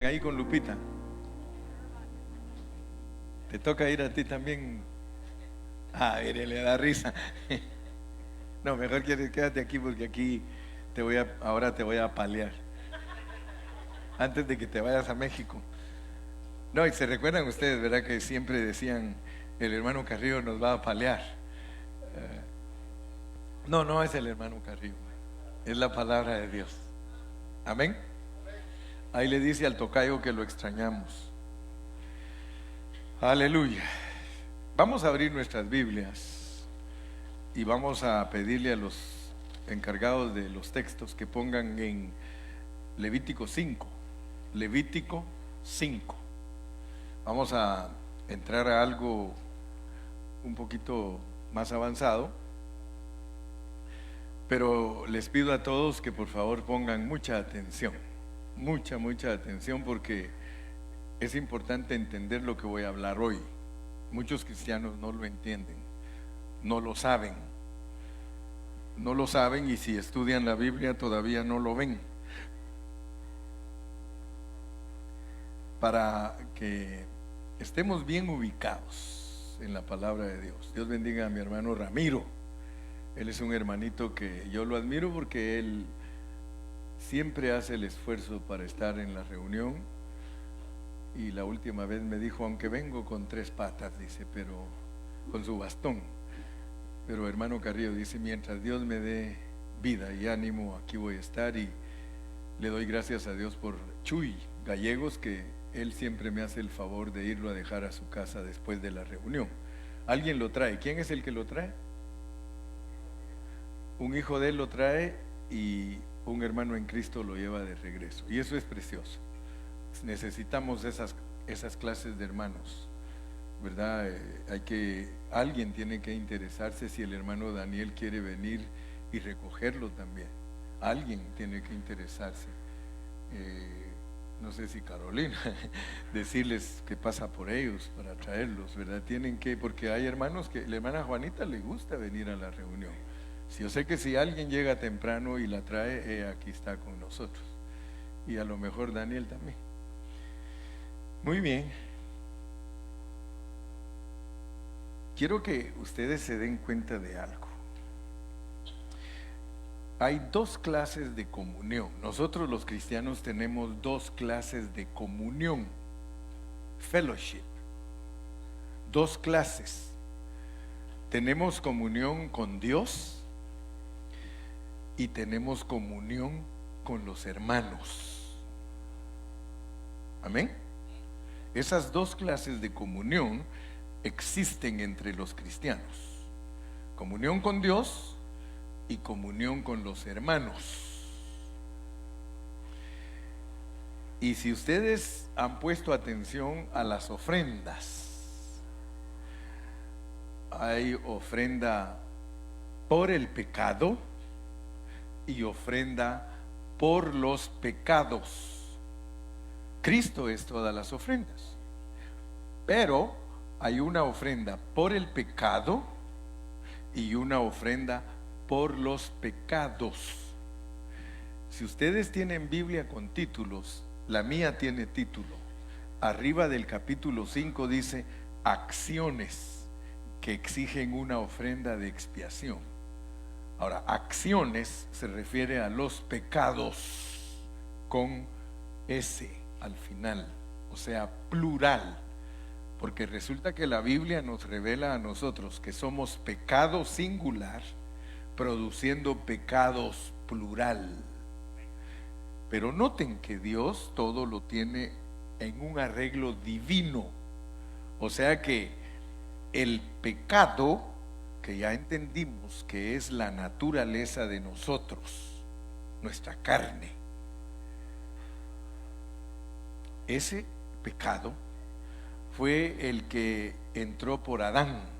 ahí con Lupita. Te toca ir a ti también. Ah, mire, le da risa. No, mejor quédate aquí porque aquí ahora te voy a apalear. Antes de que te vayas a México. No, y se recuerdan ustedes, ¿verdad? Que siempre decían, el hermano Carrillo nos va a apalear. No, no es el hermano Carrillo, es la palabra de Dios. Amén. Ahí le dice al tocayo que lo extrañamos. Aleluya. Vamos a abrir nuestras Biblias y vamos a pedirle a los encargados de los textos que pongan en Levítico 5. Levítico 5. Vamos a entrar a algo un poquito más avanzado, pero les pido a todos que por favor pongan mucha atención, mucha atención, porque es importante entender lo que voy a hablar hoy. Muchos cristianos no lo entienden, no lo saben, y si estudian la Biblia todavía no lo ven. Para que estemos bien ubicados en la palabra de Dios. Dios bendiga a mi hermano Ramiro. Él es un hermanito que yo lo admiro porque él siempre hace el esfuerzo para estar en la reunión. Y la última vez me dijo, aunque vengo con 3 patas, dice, pero con su bastón. Pero hermano Carrillo dice, mientras Dios me dé vida y ánimo, aquí voy a estar. Y le doy gracias a Dios por Chuy Gallegos, que él siempre me hace el favor de irlo a dejar a su casa después de la reunión. Alguien lo trae. ¿Quién es el que lo trae? Un hijo de él lo trae y un hermano en Cristo lo lleva de regreso. Y eso es precioso. Necesitamos esas clases de hermanos, ¿verdad? Alguien tiene que interesarse si el hermano Daniel quiere venir y recogerlo también. Alguien tiene que interesarse. No sé si Carolina, decirles que pasa por ellos para traerlos, ¿verdad? Porque hay hermanos que la hermana Juanita le gusta venir a la reunión. Si yo sé que si alguien llega temprano y la trae, aquí está con nosotros. Y a lo mejor Daniel también. Muy bien. Quiero que ustedes se den cuenta de algo. Hay 2 clases de comunión. Nosotros los cristianos tenemos 2 clases de comunión. Fellowship. 2 clases. Tenemos comunión con Dios y tenemos comunión con los hermanos. Amén. Esas 2 clases de comunión existen entre los cristianos. Comunión con Dios y comunión con los hermanos. Y si ustedes han puesto atención a las ofrendas, hay ofrenda por el pecado y ofrenda por los pecados. Cristo es todas las ofrendas, pero hay una ofrenda por el pecado y una ofrenda por los pecados. Si ustedes tienen Biblia con títulos, la mía tiene título. Arriba del capítulo 5 dice acciones que exigen una ofrenda de expiación. Ahora, acciones se refiere a los pecados con S al final, o sea, plural. Porque resulta que la Biblia nos revela a nosotros que somos pecado singular produciendo pecados plural. Pero noten que Dios todo lo tiene en un arreglo divino. O sea que el pecado, que ya entendimos que es la naturaleza de nosotros, nuestra carne, ese pecado fue el que entró por Adán.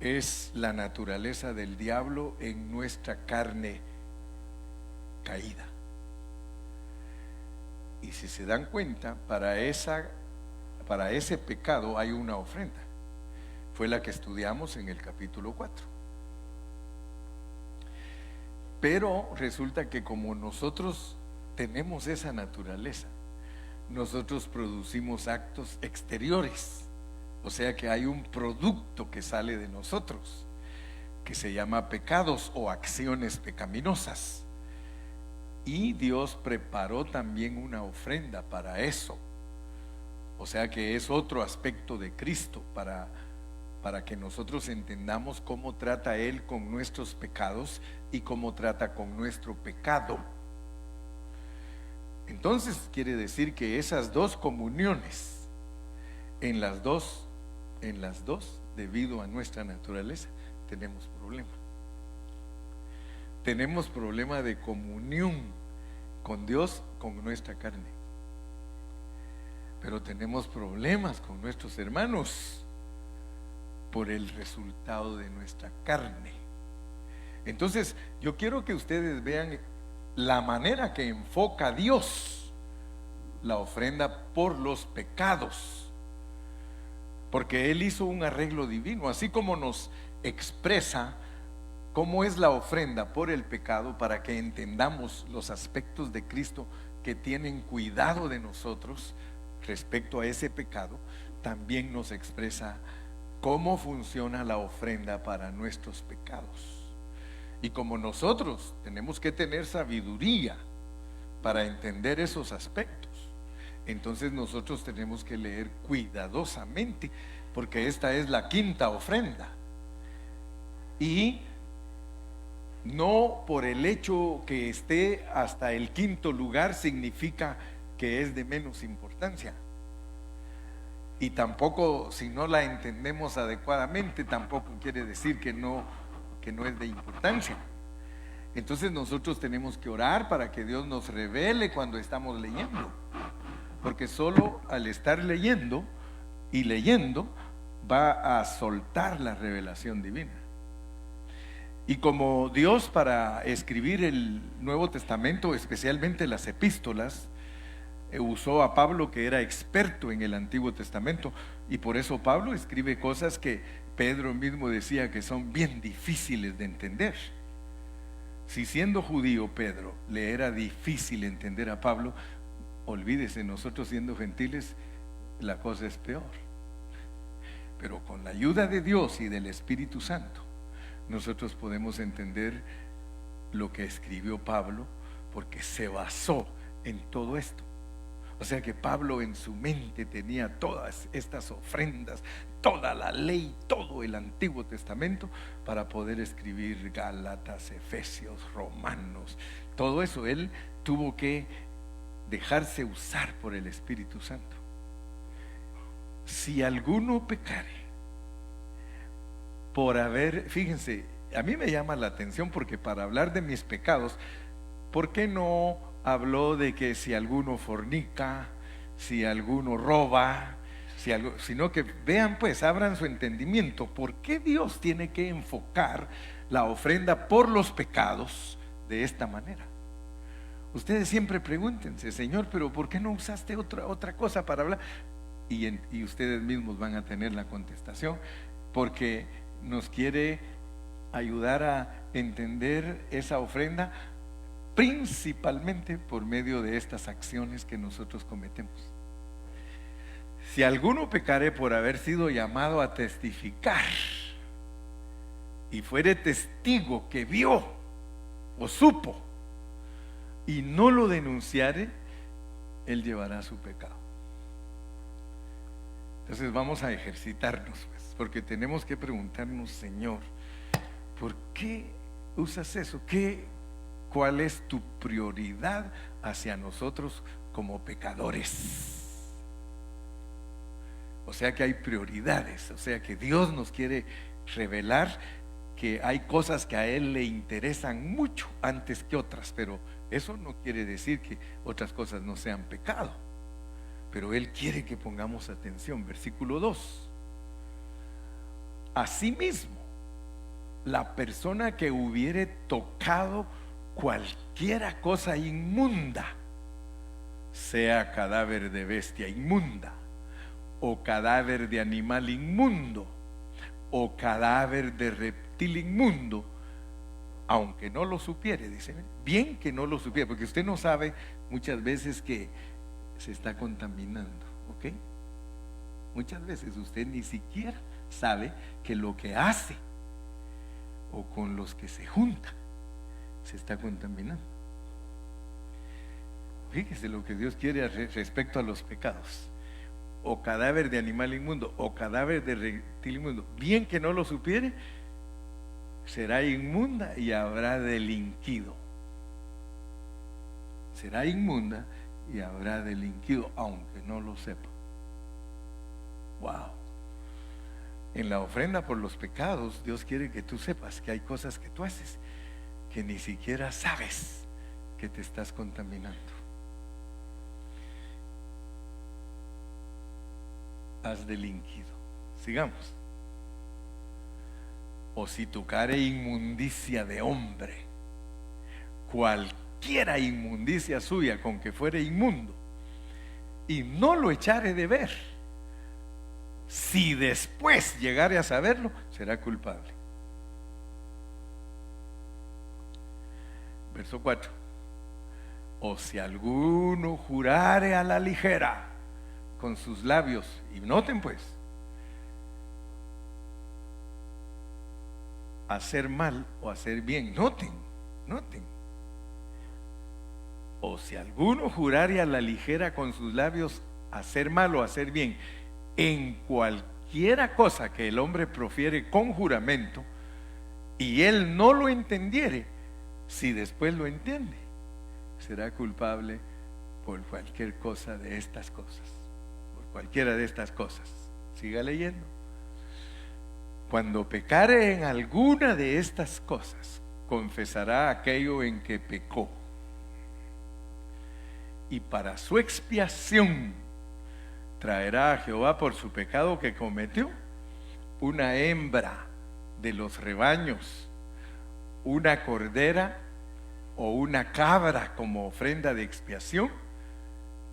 Es la naturaleza del diablo en nuestra carne caída. Y si se dan cuenta, para ese pecado hay una ofrenda. Fue la que estudiamos en el capítulo 4. Pero resulta que como nosotros tenemos esa naturaleza, nosotros producimos actos exteriores. O sea que hay un producto que sale de nosotros, que se llama pecados o acciones pecaminosas. Y Dios preparó también una ofrenda para eso. O sea que es otro aspecto de Cristo para que nosotros entendamos cómo trata Él con nuestros pecados y cómo trata con nuestro pecado. Entonces quiere decir que esas dos comuniones, en las dos, debido a nuestra naturaleza, tenemos problema. Tenemos problema de comunión con Dios, con nuestra carne. Pero tenemos problemas con nuestros hermanos por el resultado de nuestra carne. Entonces, yo quiero que ustedes vean la manera que enfoca Dios la ofrenda por los pecados, porque Él hizo un arreglo divino, así como nos expresa cómo es la ofrenda por el pecado, para que entendamos los aspectos de Cristo que tienen cuidado de nosotros respecto a ese pecado. También nos expresa cómo funciona la ofrenda para nuestros pecados. Y como nosotros tenemos que tener sabiduría para entender esos aspectos, entonces nosotros tenemos que leer cuidadosamente, porque esta es la quinta ofrenda. Y no por el hecho que esté hasta el quinto lugar significa que es de menos importancia. Y tampoco, si no la entendemos adecuadamente, tampoco quiere decir que no es de importancia. Entonces nosotros tenemos que orar para que Dios nos revele cuando estamos leyendo, porque solo al estar leyendo y leyendo va a soltar la revelación divina. Y como Dios, para escribir el Nuevo Testamento, especialmente las epístolas, usó a Pablo, que era experto en el Antiguo Testamento, y por eso Pablo escribe cosas que Pedro mismo decía que son bien difíciles de entender. Si siendo judío Pedro le era difícil entender a Pablo, olvídese, nosotros siendo gentiles la cosa es peor. Pero con la ayuda de Dios y del Espíritu Santo, nosotros podemos entender lo que escribió Pablo, porque se basó en todo esto. O sea que Pablo en su mente tenía todas estas ofrendas, toda la ley, todo el Antiguo Testamento, para poder escribir Gálatas, Efesios, Romanos, todo eso. Él tuvo que dejarse usar por el Espíritu Santo. Si alguno pecare por haber, fíjense, a mí me llama la atención, porque para hablar de mis pecados, ¿por qué no habló de que si alguno fornica, si alguno roba, sino que vean, pues, abran su entendimiento? ¿Por qué Dios tiene que enfocar la ofrenda por los pecados de esta manera? Ustedes siempre pregúntense: Señor, pero ¿por qué no usaste otra cosa para hablar? Y ustedes mismos van a tener la contestación, porque nos quiere ayudar a entender esa ofrenda, principalmente por medio de estas acciones que nosotros cometemos. Si alguno pecare por haber sido llamado a testificar y fuere testigo que vio o supo y no lo denunciare, él llevará su pecado. Entonces vamos a ejercitarnos, pues, porque tenemos que preguntarnos: Señor, ¿por qué usas eso? ¿Cuál es tu prioridad hacia nosotros como pecadores? O sea que hay prioridades, o sea que Dios nos quiere revelar que hay cosas que a Él le interesan mucho antes que otras, pero eso no quiere decir que otras cosas no sean pecado. Pero Él quiere que pongamos atención. Versículo 2. Asimismo, la persona que hubiere tocado cualquiera cosa inmunda, sea cadáver de bestia inmunda, o cadáver de animal inmundo, o cadáver de reptil inmundo, aunque no lo supiere, dice, bien que no lo supiera, porque usted no sabe muchas veces que se está contaminando, ¿ok? Muchas veces usted ni siquiera sabe que lo que hace o con los que se junta se está contaminando. Fíjese lo que Dios quiere respecto a los pecados. O cadáver de animal inmundo o cadáver de reptil inmundo, bien que no lo supiere, será inmunda y habrá delinquido. Será inmunda y habrá delinquido, aunque no lo sepa. Wow. En la ofrenda por los pecados, Dios quiere que tú sepas que hay cosas que tú haces que ni siquiera sabes que te estás contaminando. Has delinquido. Sigamos. O si tocare inmundicia de hombre, cualquiera inmundicia suya con que fuere inmundo, y no lo echare de ver, si después llegare a saberlo, será culpable. Verso 4. O si alguno jurare a la ligera con sus labios, y noten pues, hacer mal o hacer bien, noten. O si alguno jurare a la ligera con sus labios, hacer mal o hacer bien, en cualquiera cosa que el hombre profiere con juramento, y él no lo entendiere, si después lo entiende, será culpable por cualquier cosa de estas cosas. Cualquiera de estas cosas. Siga leyendo. Cuando pecare en alguna de estas cosas, confesará aquello en que pecó, y para su expiación traerá a Jehová por su pecado que cometió una hembra de los rebaños, una cordera o una cabra como ofrenda de expiación,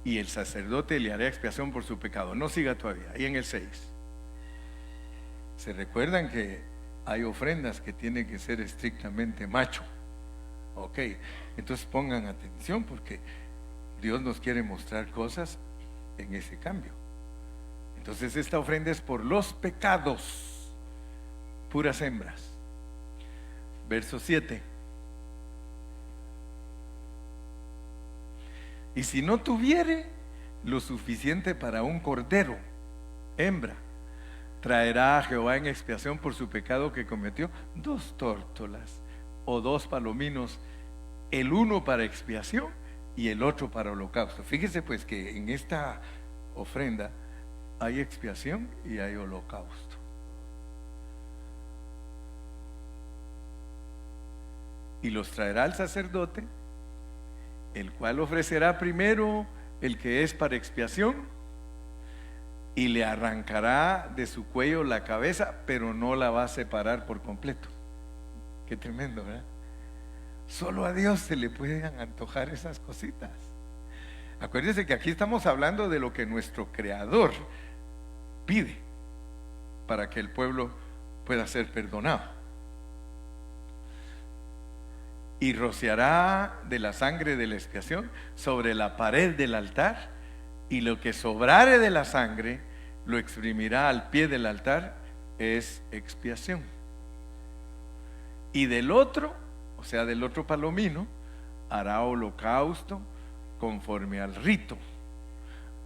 y el sacerdote le hará expiación por su pecado. No siga todavía, ahí en el 6. ¿Se recuerdan que hay ofrendas que tienen que ser estrictamente macho? Ok, entonces pongan atención porque Dios nos quiere mostrar cosas en ese cambio. Entonces esta ofrenda es por los pecados, puras hembras. Verso 7. Y si no tuviere lo suficiente para un cordero, hembra, traerá a Jehová en expiación por su pecado que cometió 2 tórtolas o 2 palominos, el uno para expiación y el otro para holocausto. Fíjese pues que en esta ofrenda hay expiación y hay holocausto. Y los traerá el sacerdote, el cual ofrecerá primero el que es para expiación, y le arrancará de su cuello la cabeza, pero no la va a separar por completo. Qué tremendo, ¿verdad? Solo a Dios se le pueden antojar esas cositas. Acuérdense que aquí estamos hablando de lo que nuestro Creador pide para que el pueblo pueda ser perdonado. Y rociará de la sangre de la expiación sobre la pared del altar, y lo que sobrare de la sangre lo exprimirá al pie del altar, es expiación. Y del otro, o sea del otro palomino, hará holocausto conforme al rito.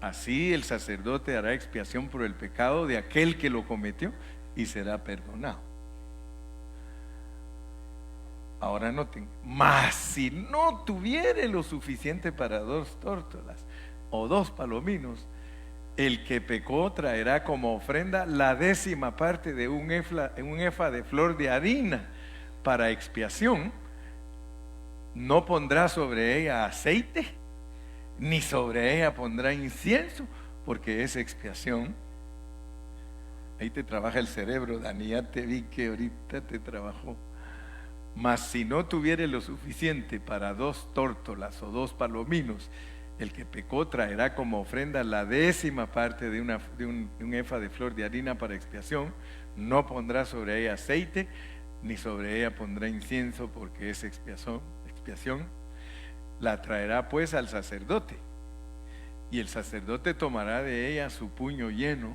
Así el sacerdote hará expiación por el pecado de aquel que lo cometió y será perdonado. Ahora noten, mas si no tuviere lo suficiente para 2 tórtolas o 2 palominos, el que pecó traerá como ofrenda la 10ª parte de un efa de flor de harina para expiación. No pondrá sobre ella aceite, ni sobre ella pondrá incienso, porque es expiación. Ahí te trabaja el cerebro, Dani, ya te vi que ahorita te trabajó. Mas si no tuviere lo suficiente para 2 tórtolas o 2 palominos, el que pecó traerá como ofrenda la 10ª parte de un efa de flor de harina para expiación. No pondrá sobre ella aceite, ni sobre ella pondrá incienso, porque es expiación. La traerá pues al sacerdote, Y el sacerdote tomará de ella su puño lleno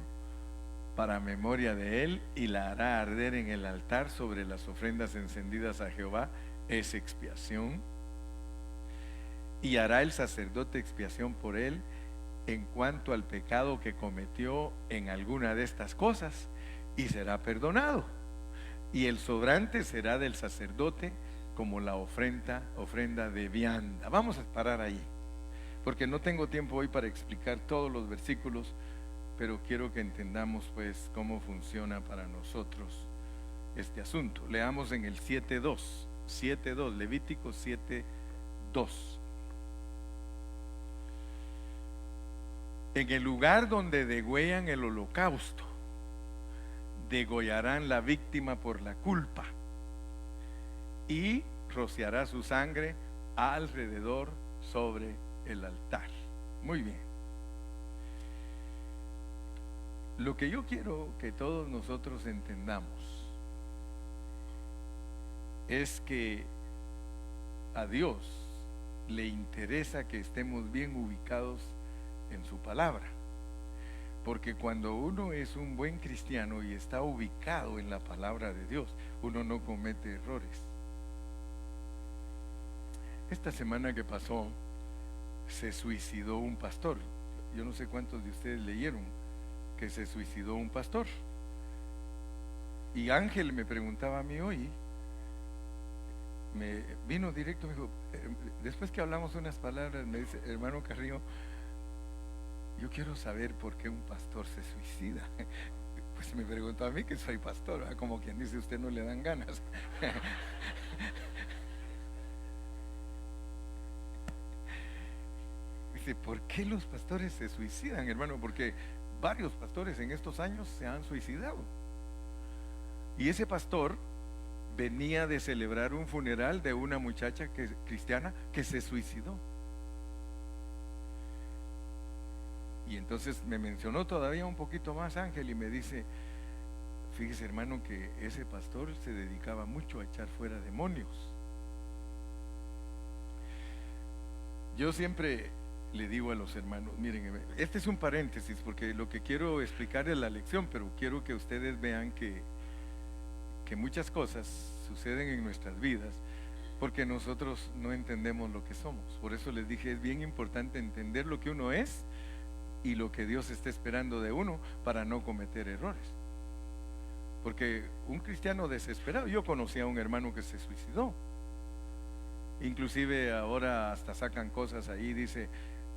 para memoria de él y la hará arder en el altar sobre las ofrendas encendidas a Jehová. Es expiación. Y hará el sacerdote expiación por él en cuanto al pecado que cometió en alguna de estas cosas, y será perdonado. Y el sobrante será del sacerdote como la ofrenda de vianda. Vamos a parar ahí, porque no tengo tiempo hoy para explicar todos los versículos, pero quiero que entendamos pues cómo funciona para nosotros este asunto. Leamos en el 7:2, Levítico 7:2. En el lugar donde degüellan el holocausto, degollarán la víctima por la culpa y rociará su sangre alrededor sobre el altar. Muy bien. Lo que yo quiero que todos nosotros entendamos es que a Dios le interesa que estemos bien ubicados en su palabra, porque cuando uno es un buen cristiano y está ubicado en la palabra de Dios, uno no comete errores. Esta semana que pasó se suicidó un pastor. Yo no sé cuántos de ustedes leyeron que se suicidó un pastor. Y Ángel me preguntaba a mí hoy, me vino directo, me dijo, después que hablamos unas palabras, me dice, hermano Carrillo, yo quiero saber por qué un pastor se suicida. Pues me preguntó a mí, que soy pastor, ¿verdad? Como quien dice, usted no le dan ganas. Dice, ¿por qué los pastores se suicidan, hermano? Porque varios pastores en estos años se han suicidado. Y ese pastor venía de celebrar un funeral de una muchacha cristiana que se suicidó. Y entonces me mencionó todavía un poquito más Ángel y me dice, fíjese hermano que ese pastor se dedicaba mucho a echar fuera demonios. Yo siempre le digo a los hermanos, miren, este es un paréntesis porque lo que quiero explicar es la lección, pero quiero que ustedes vean que muchas cosas suceden en nuestras vidas porque nosotros no entendemos lo que somos. Por eso les dije, es bien importante entender lo que uno es y lo que Dios está esperando de uno para no cometer errores. Porque un cristiano desesperado, yo conocí a un hermano que se suicidó, inclusive ahora hasta sacan cosas ahí, dice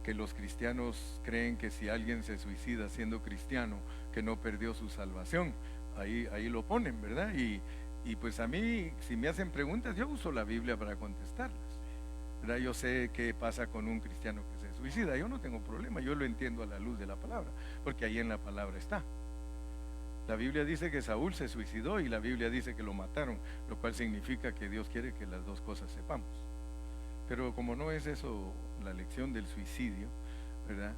que los cristianos creen que si alguien se suicida siendo cristiano, que no perdió su salvación. Ahí lo ponen, ¿verdad? Y pues a mí, si me hacen preguntas, yo uso la Biblia para contestarlas, ¿verdad? Yo sé qué pasa con un cristiano que se suicida, yo no tengo problema, yo lo entiendo a la luz de la palabra, porque ahí en la palabra está. La Biblia dice que Saúl se suicidó y la Biblia dice que lo mataron, lo cual significa que Dios quiere que las dos cosas sepamos. Pero como no es eso la lección del suicidio, ¿verdad?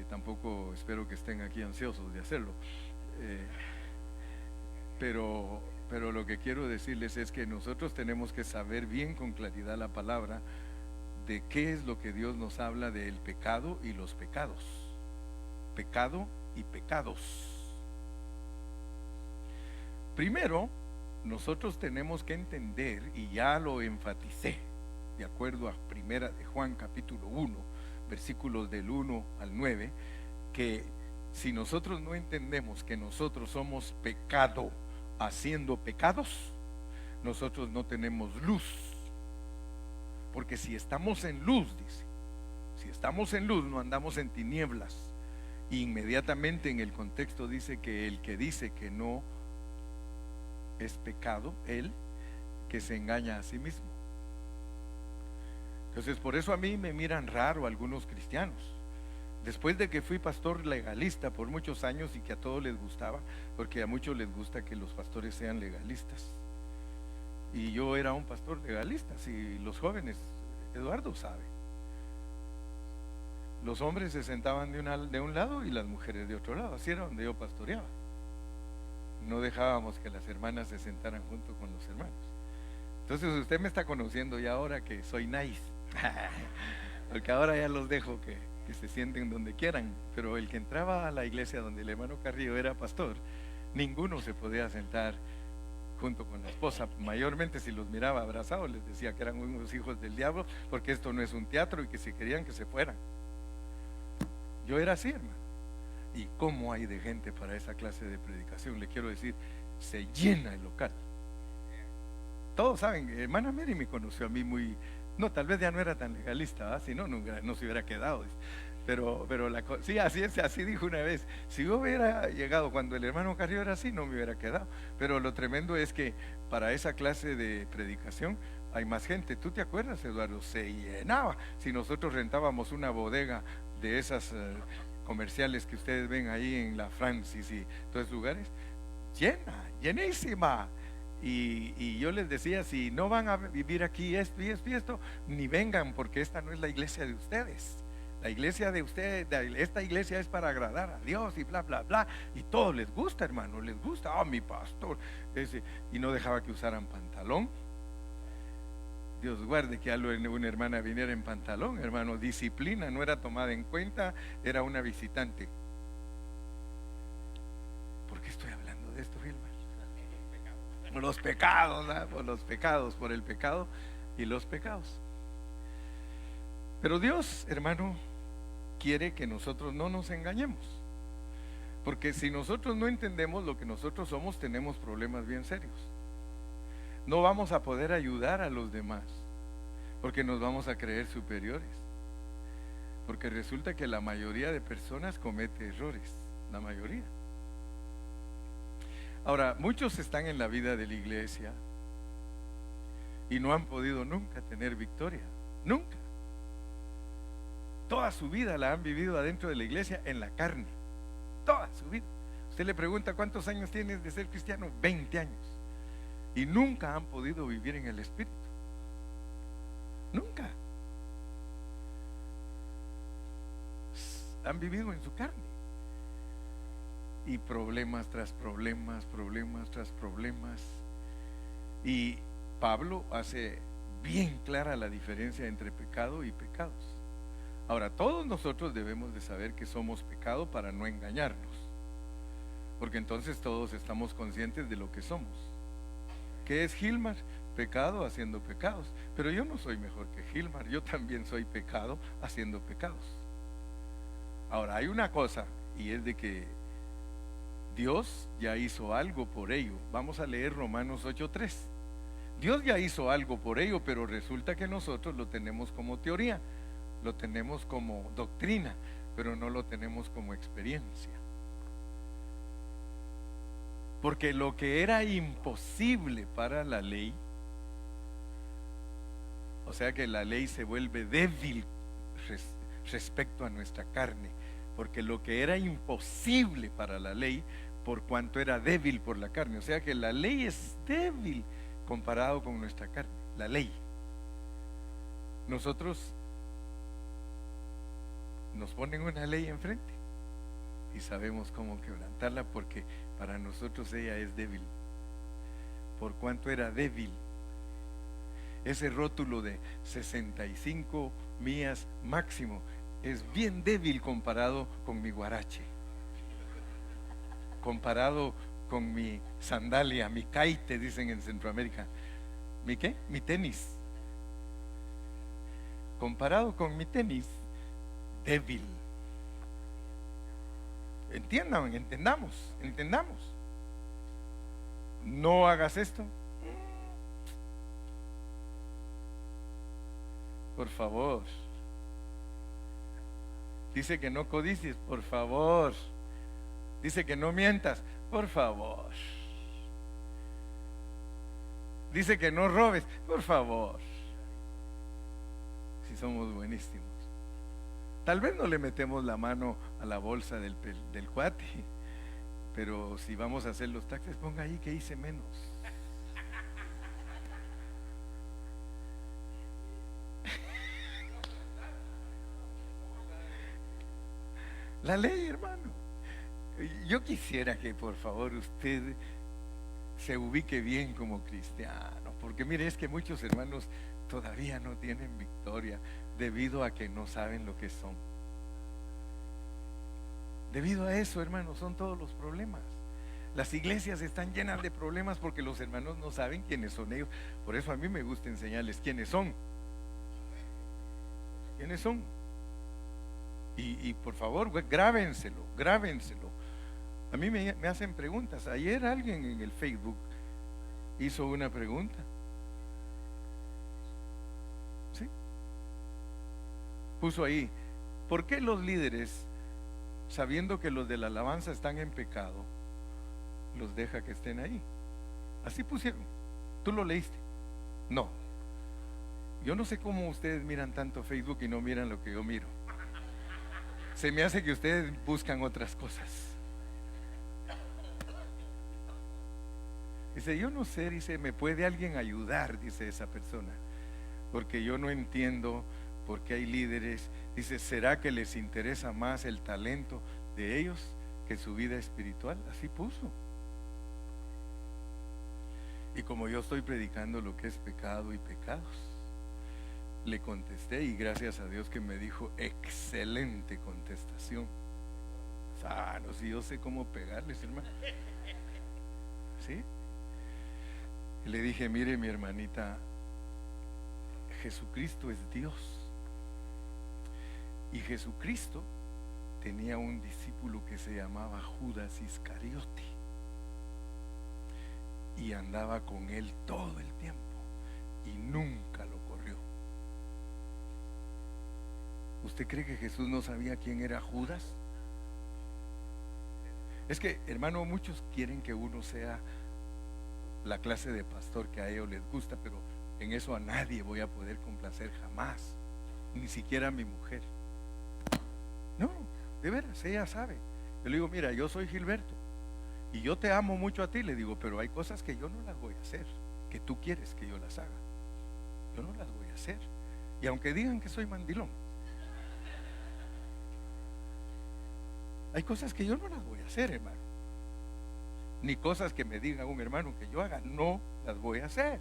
Tampoco espero que estén aquí ansiosos de hacerlo. Pero lo que quiero decirles es que nosotros tenemos que saber bien con claridad la palabra de qué es lo que Dios nos habla del pecado y los pecados. Pecado y pecados. Primero, nosotros tenemos que entender, y ya lo enfaticé, de acuerdo a Primera de Juan capítulo 1, versículos del 1 al 9, que si nosotros no entendemos que nosotros somos pecado haciendo pecados, nosotros no tenemos luz. Porque si estamos en luz, dice, si estamos en luz no andamos en tinieblas. Y inmediatamente en el contexto dice que el que dice que no es pecado, él que se engaña a sí mismo. Entonces por eso a mí me miran raro algunos cristianos. Después de que fui pastor legalista por muchos años y que a todos les gustaba, porque a muchos les gusta que los pastores sean legalistas. Y yo era un pastor legalista, si los jóvenes, Eduardo sabe. Los hombres se sentaban de un lado y las mujeres de otro lado, así era donde yo pastoreaba. No dejábamos que las hermanas se sentaran junto con los hermanos. Entonces usted me está conociendo ya ahora que soy nice, porque ahora ya los dejo que se sienten donde quieran, pero el que entraba a la iglesia donde el hermano Carrillo era pastor, ninguno se podía sentar junto con la esposa. Mayormente, si los miraba abrazados, les decía que eran unos hijos del diablo, porque esto no es un teatro, y que si querían que se fueran. Yo era así, hermano. ¿Y cómo hay de gente para esa clase de predicación? Le quiero decir, se llena el local. Todos saben, hermana Mary me conoció a mí muy, no, tal vez ya no era tan legalista, si no, no se hubiera quedado. Pero sí, así es, así dijo una vez. Si yo hubiera llegado cuando el hermano Carrillo era así, no me hubiera quedado. Pero lo tremendo es que para esa clase de predicación hay más gente. ¿Tú te acuerdas, Eduardo? Se llenaba. Si nosotros rentábamos una bodega de esas comerciales que ustedes ven ahí en la Francis y todos esos lugares, llenísima. Y yo les decía, si no van a vivir aquí esto y esto y esto, ni vengan, porque esta no es la iglesia de ustedes. La iglesia de ustedes, esta iglesia es para agradar a Dios y bla, bla, bla. Y todo les gusta, hermano, les gusta. Mi pastor. Y no dejaba que usaran pantalón. Dios guarde que una hermana viniera en pantalón, hermano. Disciplina no era tomada en cuenta, era una visitante. ¿Por qué estoy hablando de esto, Gilmar? Por los pecados, ¿no? Por el pecado y los pecados. Pero Dios, hermano, quiere que nosotros no nos engañemos, porque si nosotros no entendemos lo que nosotros somos, tenemos problemas bien serios. No vamos a poder ayudar a los demás, porque nos vamos a creer superiores, porque resulta que la mayoría de personas comete errores, la mayoría. Ahora, muchos están en la vida de la iglesia y no han podido nunca tener victoria, nunca. Toda su vida la han vivido adentro de la iglesia en la carne, toda su vida. Usted le pregunta cuántos años tienes de ser cristiano, 20 años, y nunca han podido vivir en el Espíritu, nunca. Han vivido en su carne, y problemas tras problemas, problemas tras problemas. Y Pablo hace bien clara la diferencia entre pecado y pecados. Ahora, todos nosotros debemos de saber que somos pecado para no engañarnos, porque entonces todos estamos conscientes de lo que somos. ¿Qué es Gilmar? Pecado haciendo pecados. Pero yo no soy mejor que Gilmar, yo también soy pecado haciendo pecados. Ahora, hay una cosa, y es de que Dios ya hizo algo por ello. Vamos a leer Romanos 8:3. Dios ya hizo algo por ello, pero resulta que nosotros lo tenemos como teoría, lo tenemos como doctrina, pero no lo tenemos como experiencia. Porque lo que era imposible para la ley, o sea que la ley se vuelve débil respecto a nuestra carne, porque lo que era imposible para la ley, por cuanto era débil por la carne, o sea que la ley es débil comparado con nuestra carne, la ley. Nosotros nos ponen una ley enfrente y sabemos cómo quebrantarla, porque para nosotros ella es débil, por cuanto era débil. Ese rótulo de 65 millas máximo es bien débil comparado con mi guarache, comparado con mi sandalia, mi caite, dicen en Centroamérica. ¿Mi qué? Mi tenis. Comparado con mi tenis, débil. Entendamos. No hagas esto. Por favor. Dice que no codicies, por favor. Dice que no mientas, por favor. Dice que no robes, por favor. Si somos buenísimos. Tal vez no le metemos la mano a la bolsa del cuate, pero si vamos a hacer los taxes, ponga ahí que hice menos. La ley, hermano. Yo quisiera que por favor usted se ubique bien como cristiano, porque mire, es que muchos hermanos todavía no tienen victoria debido a que no saben lo que son. Debido a eso, hermanos, son todos los problemas. Las iglesias están llenas de problemas porque los hermanos no saben quiénes son ellos. Por eso a mí me gusta enseñarles quiénes son. ¿Quiénes son? Y por favor, grábenselo, grábenselo. A mí me hacen preguntas. Ayer alguien en el Facebook hizo una pregunta. ¿Sí? Puso ahí, ¿por qué los líderes, sabiendo que los de la alabanza están en pecado, los deja que estén ahí? Así pusieron. ¿Tú lo leíste? No. Yo no sé cómo ustedes miran tanto Facebook y no miran lo que yo miro. Se me hace que ustedes buscan otras cosas. Dice, yo no sé, dice, ¿me puede alguien ayudar? Dice esa persona, porque yo no entiendo por qué hay líderes. Dice, ¿será que les interesa más el talento de ellos que su vida espiritual? Así puso. Y como yo estoy predicando lo que es pecado y pecados, le contesté, y gracias a Dios que me dijo, excelente contestación. No, si yo sé cómo pegarles, hermano. ¿Sí? Y le dije, mire mi hermanita, Jesucristo es Dios. Y Jesucristo tenía un discípulo que se llamaba Judas Iscariote. Y andaba con él todo el tiempo. Y nunca lo corrió. ¿Usted cree que Jesús no sabía quién era Judas? Es que, hermano, muchos quieren que uno sea la clase de pastor que a ellos les gusta, pero en eso a nadie voy a poder complacer jamás, ni siquiera a mi mujer. No, de veras, ella sabe. Yo le digo, mira, yo soy Gilberto y yo te amo mucho a ti, le digo, pero hay cosas que yo no las voy a hacer, que tú quieres que yo las haga. Yo no las voy a hacer. Y aunque digan que soy mandilón, hay cosas que yo no las voy a hacer, hermano. Ni cosas que me diga un hermano que yo haga, no las voy a hacer.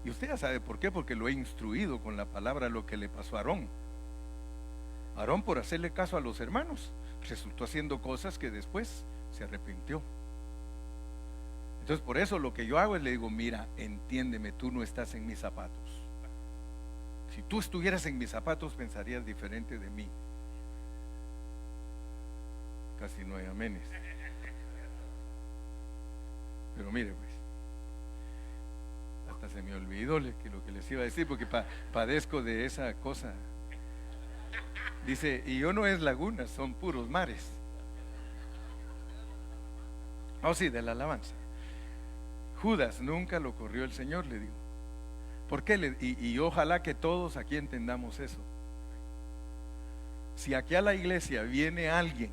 Y usted ya sabe por qué, porque lo he instruido con la palabra lo que le pasó a Aarón. Aarón, por hacerle caso a los hermanos, resultó haciendo cosas que después se arrepintió. Entonces por eso lo que yo hago es le digo, mira, entiéndeme, tú no estás en mis zapatos. Si tú estuvieras en mis zapatos pensarías diferente de mí. Casi no hay amenes. Pero mire pues, hasta se me olvidó lo que les iba a decir, porque padezco de esa cosa. Dice, y yo no es laguna, son puros mares. Oh sí, de la alabanza. Judas nunca lo corrió el Señor, le digo. ¿Por qué? Y ojalá que todos aquí entendamos eso. Si aquí a la iglesia viene alguien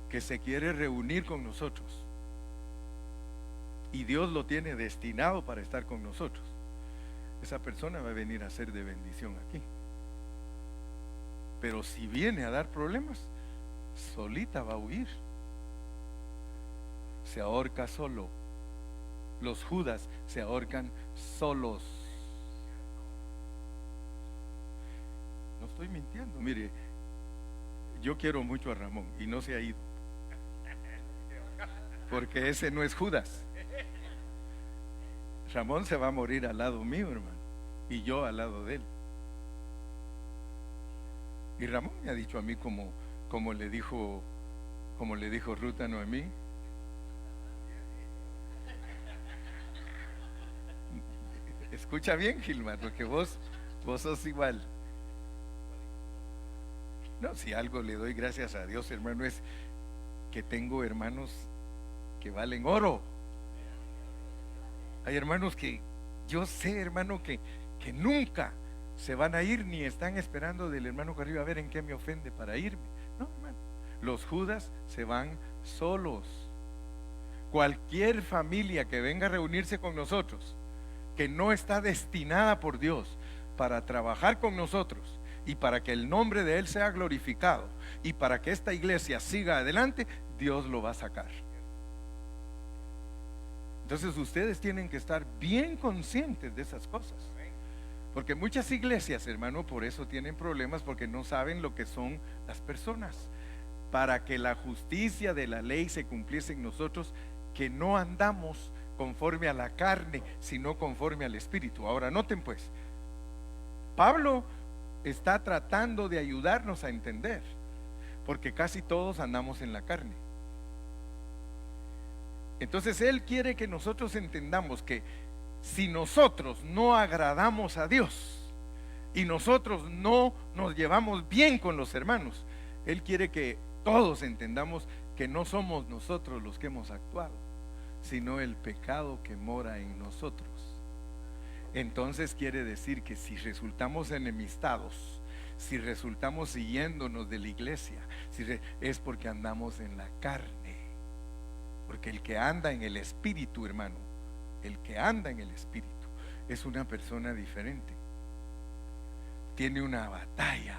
que se quiere reunir con nosotros y Dios lo tiene destinado para estar con nosotros, esa persona va a venir a ser de bendición aquí. Pero si viene a dar problemas, solita va a huir. Se ahorca solo. Los Judas se ahorcan solos. No estoy mintiendo. Mire, yo quiero mucho a Ramón y no se ha ido, porque ese no es Judas. Ramón se va a morir al lado mío, hermano, y yo al lado de él. Y Ramón me ha dicho a mí como le dijo Ruth a Noemí. Escucha bien, Gilmar, porque vos sos igual. No, si algo le doy gracias a Dios, hermano, es que tengo hermanos que valen oro. Hay hermanos que yo sé, hermano, que nunca se van a ir ni están esperando del hermano que arriba a ver en qué me ofende para irme. No, hermano, los Judas se van solos. Cualquier familia que venga a reunirse con nosotros, que no está destinada por Dios para trabajar con nosotros y para que el nombre de Él sea glorificado y para que esta iglesia siga adelante, Dios lo va a sacar. Entonces ustedes tienen que estar bien conscientes de esas cosas, porque muchas iglesias, hermano, por eso tienen problemas, porque no saben lo que son las personas. para que la justicia de la ley se cumpliese en nosotros, que no andamos conforme a la carne, sino conforme al Espíritu. Ahora noten pues, Pablo está tratando de ayudarnos a entender, porque casi todos andamos en la carne. Entonces él quiere que nosotros entendamos que si nosotros no agradamos a Dios y nosotros no nos llevamos bien con los hermanos, él quiere que todos entendamos que no somos nosotros los que hemos actuado, sino el pecado que mora en nosotros. Entonces quiere decir que si resultamos enemistados, si resultamos siguiéndonos de la iglesia, es porque andamos en la carne. Porque el que anda en el Espíritu, hermano, el que anda en el Espíritu es una persona diferente. Tiene una batalla,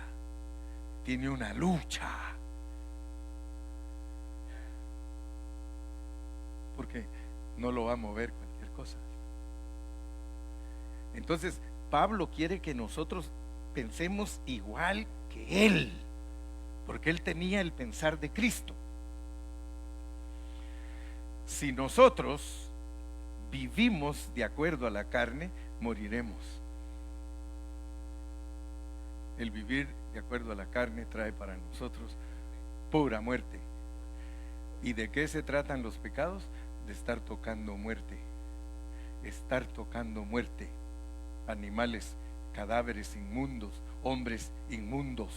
tiene una lucha. Porque no lo va a mover cualquier cosa. Entonces, Pablo quiere que nosotros pensemos igual que él, porque él tenía el pensar de Cristo. Si nosotros vivimos de acuerdo a la carne, moriremos. El vivir de acuerdo a la carne trae para nosotros pura muerte. ¿Y de qué se tratan los pecados? De estar tocando muerte. Estar tocando muerte. Animales, cadáveres inmundos, hombres inmundos.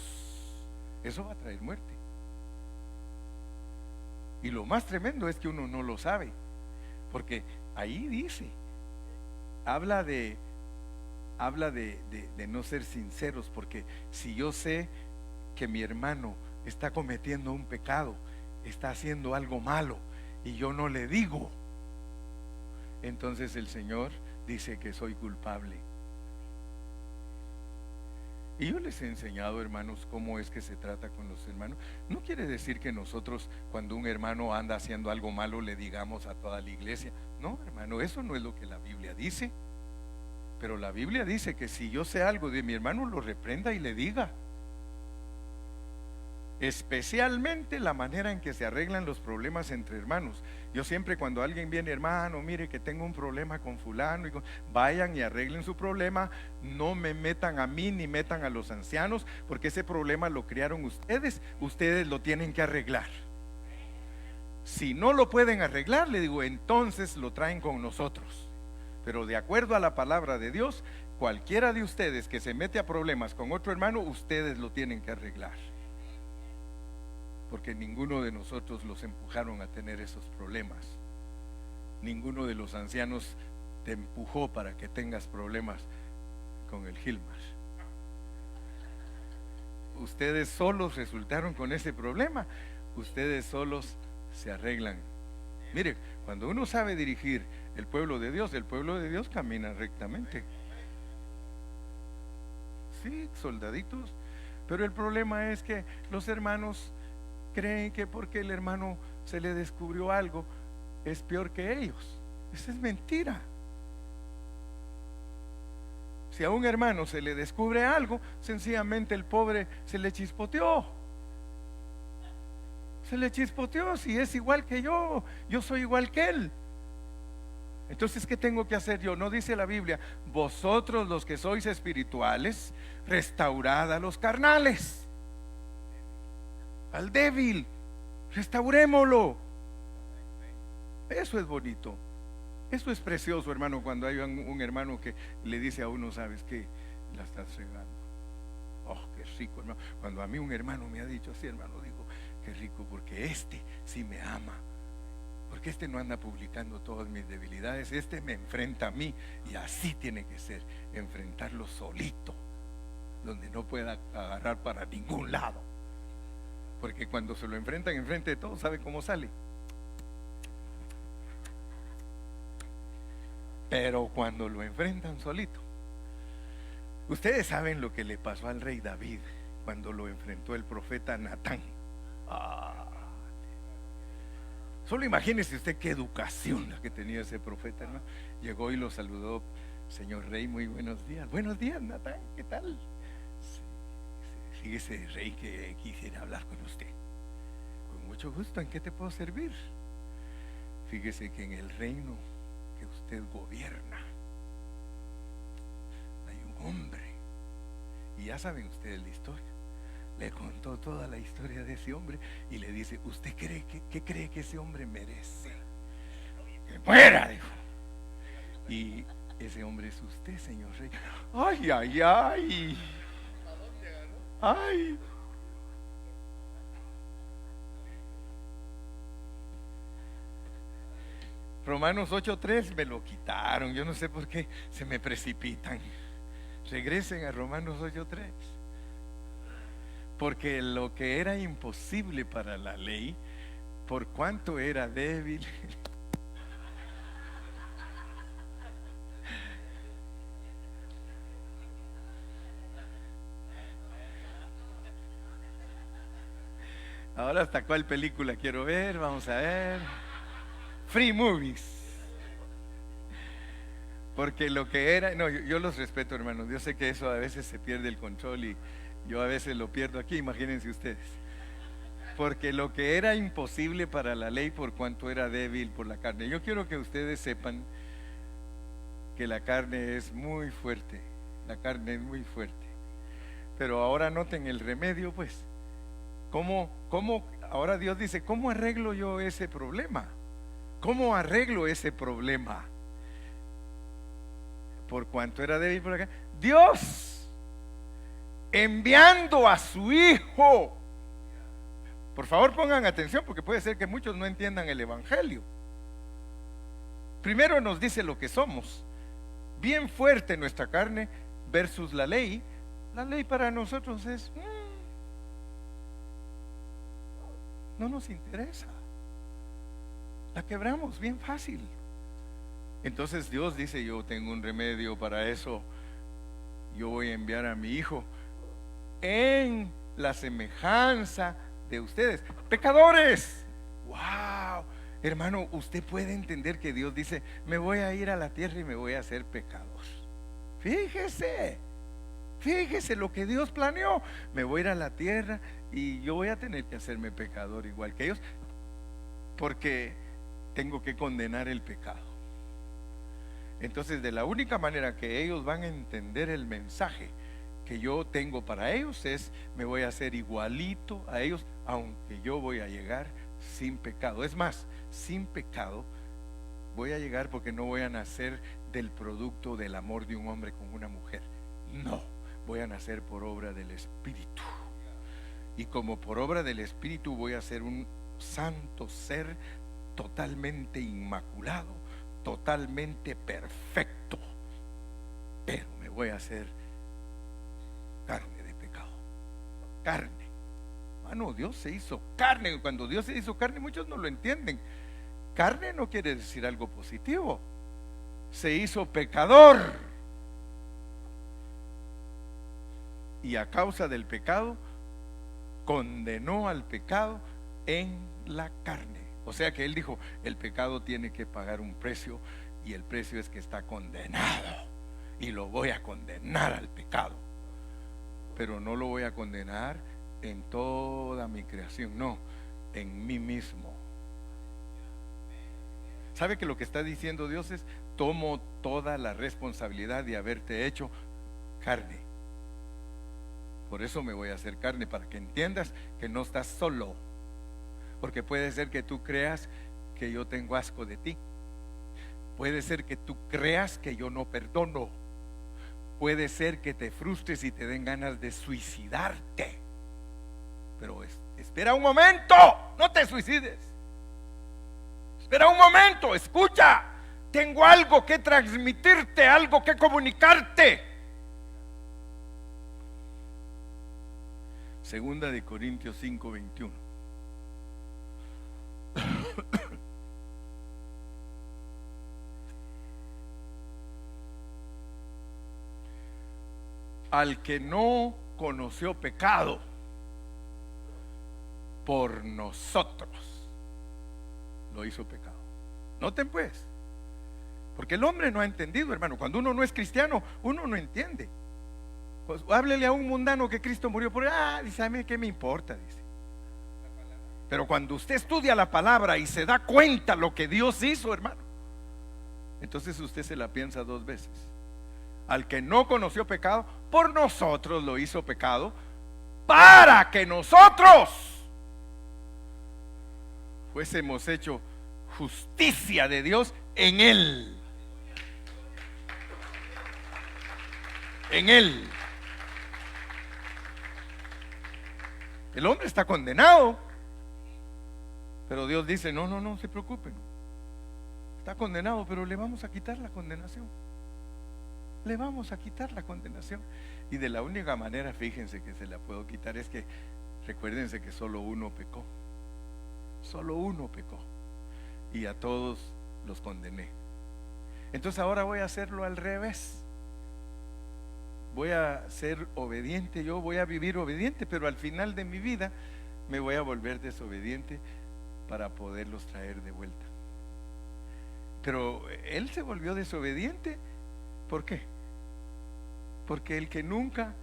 Eso va a traer muerte. Y lo más tremendo es que uno no lo sabe, porque ahí dice, habla de no ser sinceros, porque si yo sé que mi hermano está cometiendo un pecado, está haciendo algo malo, y yo no le digo, entonces el Señor dice que soy culpable. Y yo les he enseñado, hermanos, cómo es que se trata con los hermanos. No quiere decir que nosotros, cuando un hermano anda haciendo algo malo, le digamos a toda la iglesia. No, hermano, eso no es lo que la Biblia dice. Pero la Biblia dice que si yo sé algo de mi hermano, lo reprenda y le diga. Especialmente la manera en que se arreglan los problemas entre hermanos. Yo siempre, cuando alguien viene, hermano, mire que tengo un problema con fulano, vayan y arreglen su problema. No me metan a mí ni metan a los ancianos, porque ese problema lo crearon ustedes. Ustedes lo tienen que arreglar. Si no lo pueden arreglar, le digo, entonces lo traen con nosotros. Pero de acuerdo a la palabra de Dios, cualquiera de ustedes que se mete a problemas con otro hermano, ustedes lo tienen que arreglar. Porque ninguno de nosotros los empujaron a tener esos problemas. Ninguno de los ancianos te empujó para que tengas problemas con el Gilmar. Ustedes solos resultaron con ese problema. Ustedes solos se arreglan. Mire, cuando uno sabe dirigir el pueblo de Dios camina rectamente. Sí, soldaditos. Pero el problema es que los hermanos creen que porque el hermano se le descubrió algo es peor que ellos. Esa es mentira. Si a un hermano se le descubre algo, sencillamente el pobre se le chispoteó. Se le chispoteó. Si es igual que yo soy igual que él. Entonces, ¿qué tengo que hacer yo? No dice la Biblia, vosotros los que sois espirituales, restaurad a los carnales. Al débil, restaurémoslo. Eso es bonito. Eso es precioso, hermano, cuando hay un hermano que le dice a uno, ¿sabes qué? La estás regando. Oh, qué rico, hermano. Cuando a mí un hermano me ha dicho así, hermano, digo, qué rico, porque este sí me ama. Porque este no anda publicando todas mis debilidades, este me enfrenta a mí. Y así tiene que ser, enfrentarlo solito, donde no pueda agarrar para ningún lado. Porque cuando se lo enfrentan enfrente de todos, ¿sabe cómo sale? Pero cuando lo enfrentan solito, ustedes saben lo que le pasó al rey David cuando lo enfrentó el profeta Natán. Solo imagínese usted qué educación la que tenía ese profeta, ¿no? Llegó y lo saludó, señor rey, muy buenos días. Buenos días, Natán, ¿qué tal? Fíjese, rey, que quisiera hablar con usted. mucho gusto, ¿en qué te puedo servir? Fíjese que en el reino que usted gobierna hay un hombre, y ya saben ustedes la historia. Le contó toda la historia de ese hombre y le dice: ¿usted cree qué cree que ese hombre merece? Que muera, dijo. Y ese hombre es usted, señor rey. Ay, ay, ay. Ay. Romanos 8:3 me lo quitaron. Yo no sé por qué se me precipitan. Regresen a Romanos 8:3. Porque lo que era imposible para la ley, por cuanto era débil, ahora hasta cuál película quiero ver, vamos a ver. Free movies. Porque lo que era, no, yo los respeto, hermanos. Yo sé que eso a veces se pierde el control y yo a veces lo pierdo aquí, imagínense ustedes. Porque lo que era imposible para la ley, por cuanto era débil por la carne. Yo quiero que ustedes sepan que la carne es muy fuerte. La carne es muy fuerte. Pero ahora noten el remedio, pues. ¿Cómo? Ahora Dios dice: ¿cómo arreglo yo ese problema? ¿Cómo arreglo ese problema? Por cuanto era débil por la carne, Dios enviando a su Hijo. Por favor pongan atención, porque puede ser que muchos no entiendan el evangelio. Primero nos dice lo que somos. Bien fuerte nuestra carne versus la ley. La ley para nosotros es no nos interesa. La quebramos bien fácil. Entonces Dios dice: yo tengo un remedio para eso. Yo voy a enviar a mi Hijo en la semejanza de ustedes, pecadores. Wow, hermano, usted puede entender que Dios dice: me voy a ir a la tierra y me voy a hacer pecador. Fíjese lo que Dios planeó. Me voy a ir a la tierra y yo voy a tener que hacerme pecador igual que ellos, porque tengo que condenar el pecado. Entonces, de la única manera que ellos van a entender el mensaje que yo tengo para ellos es: me voy a hacer igualito a ellos, aunque yo voy a llegar sin pecado. Es más, sin pecado voy a llegar, porque no voy a nacer del producto del amor de un hombre con una mujer. No, voy a nacer por obra del Espíritu. Y como por obra del Espíritu voy a ser un santo ser, totalmente inmaculado, totalmente perfecto. Pero me voy a hacer carne de pecado. Carne. Mano, Dios se hizo carne. Cuando Dios se hizo carne, muchos no lo entienden. Carne no quiere decir algo positivo. Se hizo pecador. Y a causa del pecado, condenó al pecado en la carne. O sea que Él dijo: el pecado tiene que pagar un precio, y el precio es que está condenado. Y lo voy a condenar al pecado. Pero no lo voy a condenar en toda mi creación, no, en mí mismo. ¿Sabe que lo que está diciendo Dios es: tomo toda la responsabilidad de haberte hecho carne? Por eso me voy a hacer carne, para que entiendas que no estás solo. Porque puede ser que tú creas que yo tengo asco de ti. Puede ser que tú creas que yo no perdono. Puede ser que te frustres y te den ganas de suicidarte. Pero espera un momento, no te suicides. Espera un momento, escucha. Tengo algo que transmitirte, algo que comunicarte. Segunda de Corintios 5:21. Al que no conoció pecado, por nosotros lo hizo pecado. Noten pues, porque el hombre no ha entendido, hermano. Cuando uno no es cristiano, uno no entiende. Pues háblele a un mundano que Cristo murió por él. Dice: ¿a mí qué me importa? Dice. Pero cuando usted estudia la palabra y se da cuenta lo que Dios hizo, hermano, entonces usted se la piensa dos veces. Al que no conoció pecado, por nosotros lo hizo pecado, para que nosotros fuésemos hecho justicia de Dios en Él. En Él. El hombre está condenado, pero Dios dice: no, no, no se preocupen, está condenado, pero le vamos a quitar la condenación. Le vamos a quitar la condenación. Y de la única manera, fíjense, que se la puedo quitar es que recuérdense que solo uno pecó. Solo uno pecó y a todos los condené. Entonces ahora voy a hacerlo al revés. Voy a ser obediente, yo voy a vivir obediente, pero al final de mi vida me voy a volver desobediente para poderlos traer de vuelta. Pero él se volvió desobediente. ¿Por qué? Porque el que nunca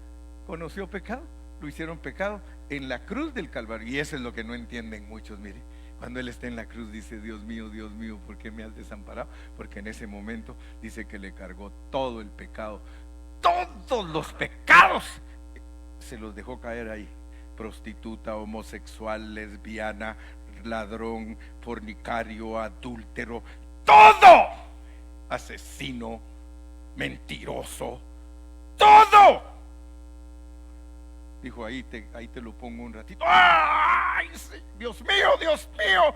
conoció pecado, lo hicieron pecado en la cruz del Calvario. Y eso es lo que no entienden muchos. Mire, cuando él está en la cruz dice: Dios mío, ¿por qué me has desamparado? Porque en ese momento dice que le cargó todo el pecado. Todos los pecados se los dejó caer ahí: prostituta, homosexual, lesbiana, ladrón, fornicario, adúltero, todo, asesino, mentiroso, todo. Dijo: ahí te lo pongo un ratito. ¡Ay, Dios mío, Dios mío!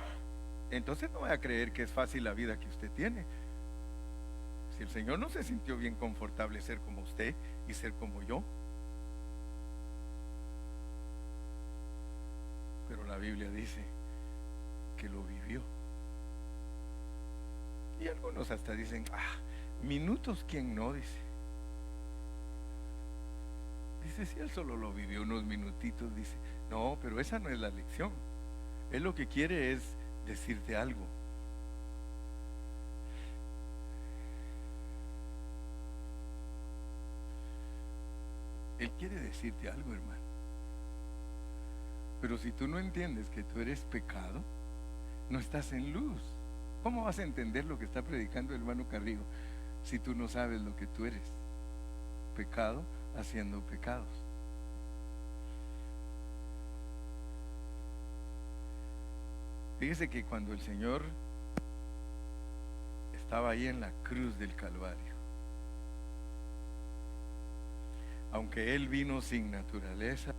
Entonces no voy a creer que es fácil la vida que usted tiene. Si el Señor no se sintió bien confortable ser como usted y ser como yo, pero la Biblia dice que lo vivió. Y algunos hasta dicen: minutos, ¿quién no? Dice, si él solo lo vivió unos minutitos. Dice: no, pero esa no es la lección. Él lo que quiere es decirte algo. Él quiere decirte algo, hermano. Pero si tú no entiendes que tú eres pecado, no estás en luz. ¿Cómo vas a entender lo que está predicando el hermano Carrillo si tú no sabes lo que tú eres? Pecado haciendo pecados. Fíjese que cuando el Señor estaba ahí en la cruz del Calvario, aunque Él vino sin naturaleza,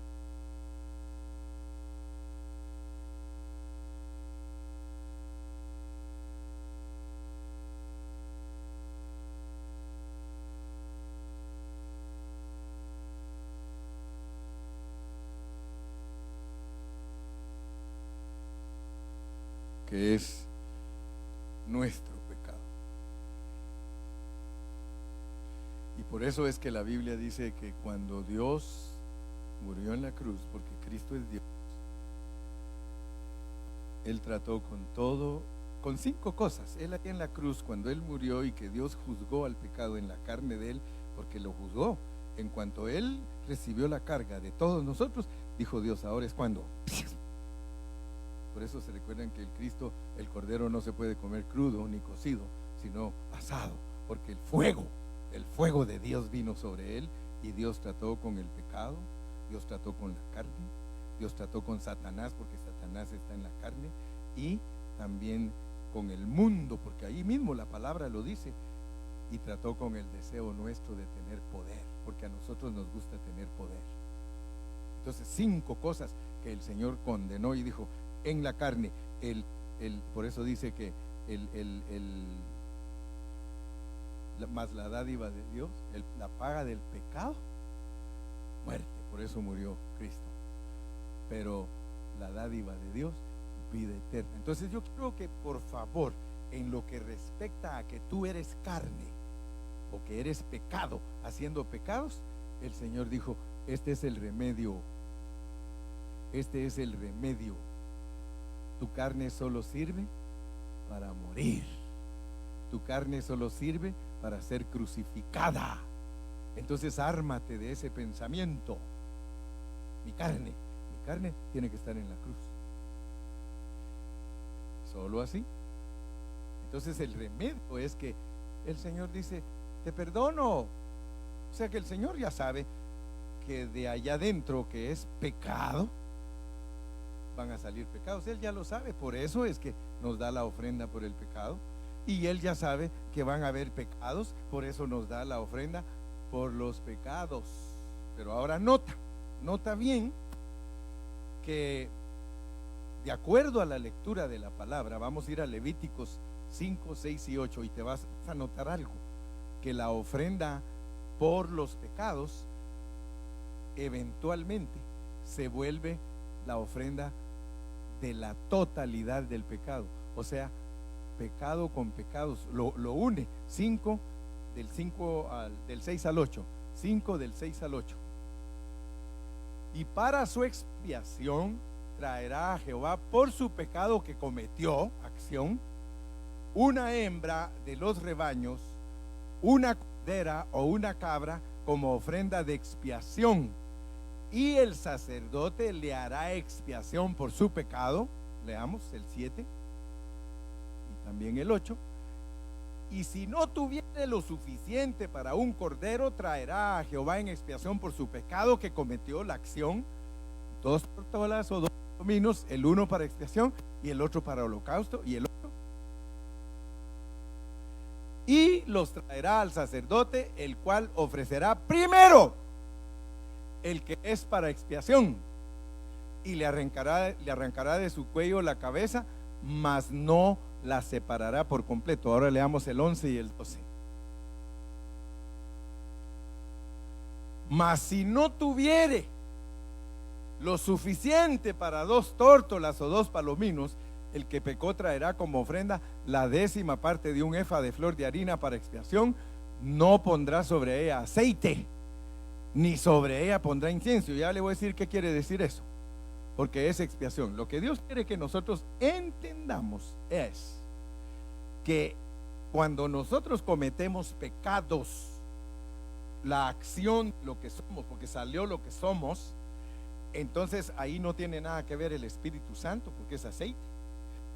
que es nuestro pecado. Y por eso es que la Biblia dice que cuando Dios murió en la cruz, porque Cristo es Dios, Él trató con 5 cosas. Él ahí en la cruz, cuando Él murió y que Dios juzgó al pecado en la carne de Él, porque lo juzgó, en cuanto Él recibió la carga de todos nosotros, dijo Dios: ahora es cuando. Por eso se recuerdan que el cordero no se puede comer crudo ni cocido, sino asado, porque el fuego de Dios vino sobre él, y Dios trató con el pecado, Dios trató con la carne, Dios trató con Satanás, porque Satanás está en la carne, y también con el mundo, porque ahí mismo la palabra lo dice, y trató con el deseo nuestro de tener poder, porque a nosotros nos gusta tener poder. Entonces 5 cosas que el Señor condenó y dijo: en la carne, por eso dice que más la dádiva de Dios, la paga del pecado, muerte. Por eso murió Cristo. Pero la dádiva de Dios, vida eterna. Entonces yo creo que, por favor, en lo que respecta a que tú eres carne o que eres pecado haciendo pecados, el Señor dijo: este es el remedio. Este es el remedio. Tu carne solo sirve para morir. Tu carne solo sirve para ser crucificada. Entonces ármate de ese pensamiento. Mi carne tiene que estar en la cruz. solo así. Entonces el remedio es que el Señor dice, te perdono. O sea que el Señor ya sabe que de allá adentro, que es pecado, van a salir pecados. Él ya lo sabe, por eso es que nos da la ofrenda por el pecado. Y Él ya sabe que van a haber pecados, por eso nos da la ofrenda por los pecados. Pero ahora nota bien que de acuerdo a la lectura de la palabra, vamos a ir a Levíticos 5, 6 y 8 y te vas a notar algo, que la ofrenda por los pecados eventualmente se vuelve la ofrenda de la totalidad del pecado. O sea, pecado con pecados lo une. 5 del 6 al 8. 5 del 6 al 8. Y para su expiación traerá a Jehová por su pecado que cometió, acción, una hembra de los rebaños, una cordera o una cabra como ofrenda de expiación. Y el sacerdote le hará expiación por su pecado. Leamos el 7 y también el 8. Y si no tuviere lo suficiente para un cordero, traerá a Jehová en expiación por su pecado que cometió la acción 2 tortolas o 2 cominos, el uno para expiación y el otro para holocausto y el otro. Y los traerá al sacerdote, el cual ofrecerá primero el que es para expiación y le arrancará de su cuello la cabeza, mas no la separará por completo. Ahora leamos el 11 y el 12. Mas si no tuviere lo suficiente para 2 tórtolas o 2 palominos, el que pecó traerá como ofrenda la 10ª parte de un efa de flor de harina para expiación. No pondrá sobre ella aceite, ni sobre ella pondrá incienso. Ya le voy a decir qué quiere decir eso, porque es expiación. Lo que Dios quiere que nosotros entendamos es que cuando nosotros cometemos pecados, la acción, lo que somos, porque salió lo que somos, entonces ahí no tiene nada que ver el Espíritu Santo, porque es aceite,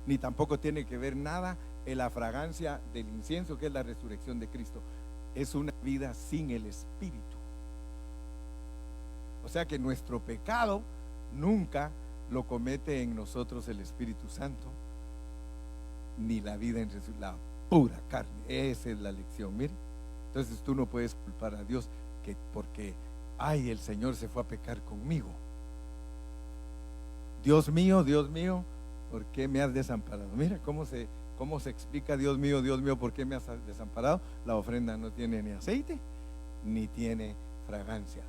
ni tampoco tiene que ver nada en la fragancia del incienso, que es la resurrección de Cristo. Es una vida sin el Espíritu. O sea que nuestro pecado nunca lo comete en nosotros el Espíritu Santo, ni la vida en la pura carne. Esa es la lección, mire. Entonces tú no puedes culpar a Dios que porque ay, el Señor se fue a pecar conmigo. Dios mío, ¿por qué me has desamparado? Mira cómo se explica: Dios mío, ¿por qué me has desamparado? La ofrenda no tiene ni aceite ni tiene fragancia.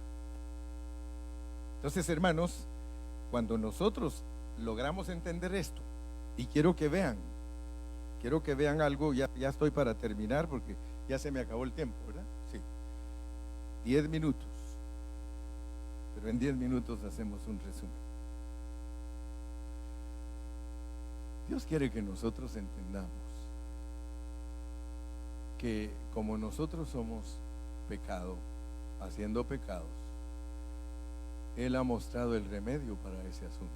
Entonces, hermanos, cuando nosotros logramos entender esto, y quiero que vean algo, ya estoy para terminar porque ya se me acabó el tiempo, ¿verdad? Sí, 10 minutos, pero en 10 minutos hacemos un resumen. Dios quiere que nosotros entendamos que como nosotros somos pecado, haciendo pecados, Él ha mostrado el remedio para ese asunto.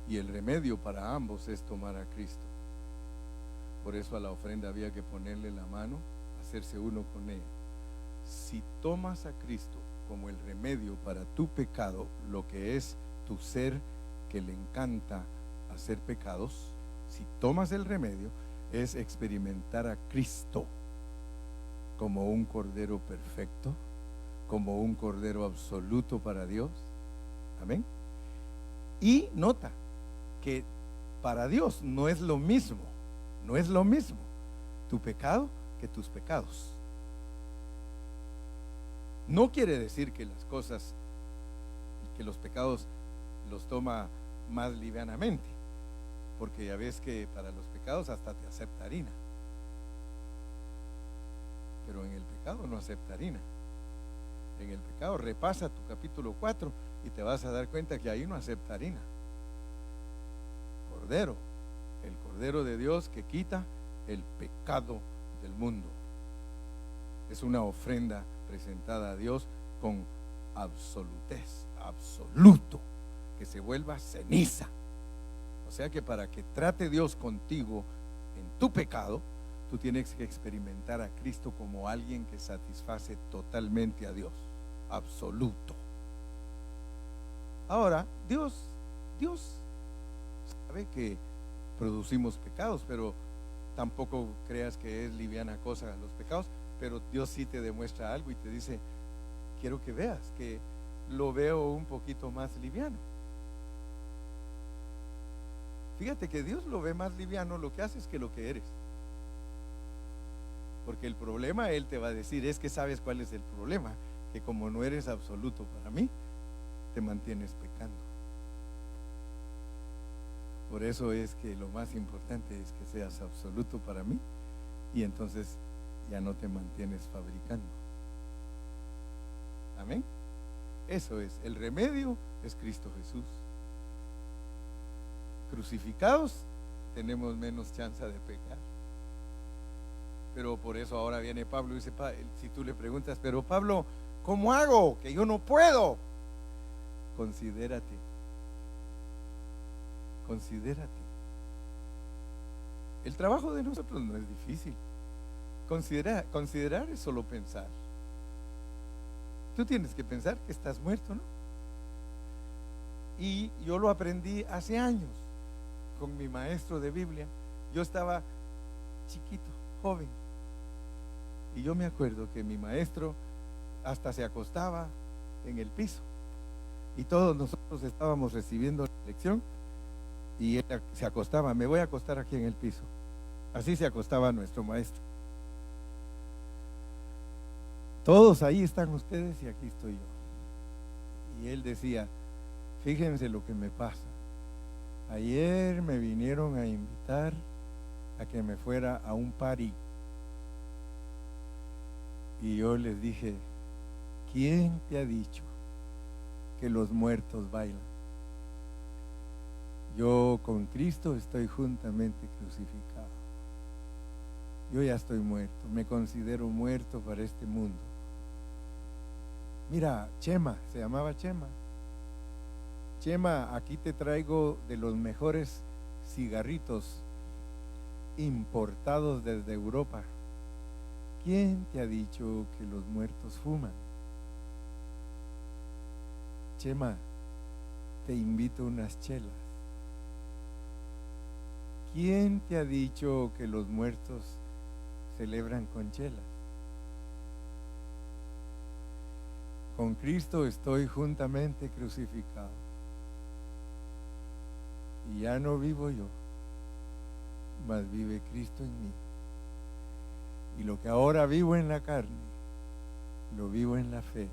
Y el remedio para ambos es tomar a Cristo. Por eso a la ofrenda había que ponerle la mano, hacerse uno con ella. Si tomas a Cristo como el remedio para tu pecado, lo que es tu ser que le encanta hacer pecados, si tomas el remedio, es experimentar a Cristo como un cordero perfecto, como un cordero absoluto para Dios. Amén. Y nota que para Dios no es lo mismo tu pecado que tus pecados. No quiere decir que las cosas, que los pecados los toma más livianamente, porque ya ves que para los pecados hasta te acepta harina, pero en el pecado no acepta harina. En el pecado, repasa tu capítulo 4 y te vas a dar cuenta que ahí no acepta harina. Cordero, el Cordero de Dios que quita el pecado del mundo. Es una ofrenda presentada a Dios con absolutez, absoluto, que se vuelva ceniza. O sea, sea que para que trate Dios contigo en tu pecado, tú tienes que experimentar a Cristo como alguien que satisface totalmente a Dios, absoluto. Ahora, Dios sabe que producimos pecados, pero tampoco creas que es liviana cosa los pecados, pero Dios sí te demuestra algo y te dice, quiero que veas que lo veo un poquito más liviano. Fíjate que Dios lo ve más liviano lo que haces que lo que eres. Porque el problema, Él te va a decir, es que sabes cuál es el problema, que como no eres absoluto para mí, te mantienes pecando. Por eso es que lo más importante es que seas absoluto para mí y entonces ya no te mantienes fabricando. Amén. Eso es, el remedio es Cristo Jesús. Crucificados tenemos menos chance de pecar. Pero por eso ahora viene Pablo y dice, si tú le preguntas, pero Pablo, ¿cómo hago? Que yo no puedo. Considérate. El trabajo de nosotros no es difícil. Considerar es solo pensar. Tú tienes que pensar que estás muerto, ¿no? Y yo lo aprendí hace años con mi maestro de Biblia. Yo estaba chiquito, joven, y yo me acuerdo que mi maestro hasta se acostaba en el piso y todos nosotros estábamos recibiendo la lección y él se acostaba, me voy a acostar aquí en el piso. Así se acostaba nuestro maestro. Todos ahí están ustedes y aquí estoy yo. Y él decía, fíjense lo que me pasa. Ayer me vinieron a invitar a que me fuera a un party. Y yo les dije, ¿quién te ha dicho que los muertos bailan? Yo con Cristo estoy juntamente crucificado. Yo ya estoy muerto, me considero muerto para este mundo. Mira, Chema, se llamaba Chema. Chema, aquí te traigo de los mejores cigarritos importados desde Europa. ¿Quién te ha dicho que los muertos fuman? Chema, te invito a unas chelas. ¿Quién te ha dicho que los muertos celebran con chelas? Con Cristo estoy juntamente crucificado. Y ya no vivo yo, mas vive Cristo en mí. Y lo que ahora vivo en la carne, lo vivo en la fe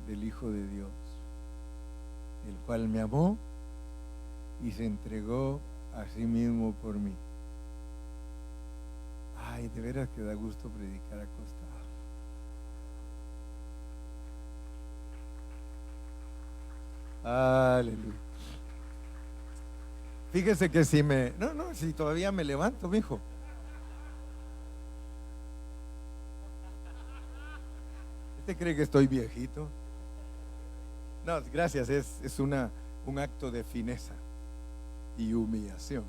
del Hijo de Dios, el cual me amó y se entregó a sí mismo por mí. Ay, de veras que da gusto predicar acostado. Aleluya. Fíjese que si todavía me levanto, mijo. ¿Usted cree que estoy viejito? No, gracias, es un acto de fineza y humillación.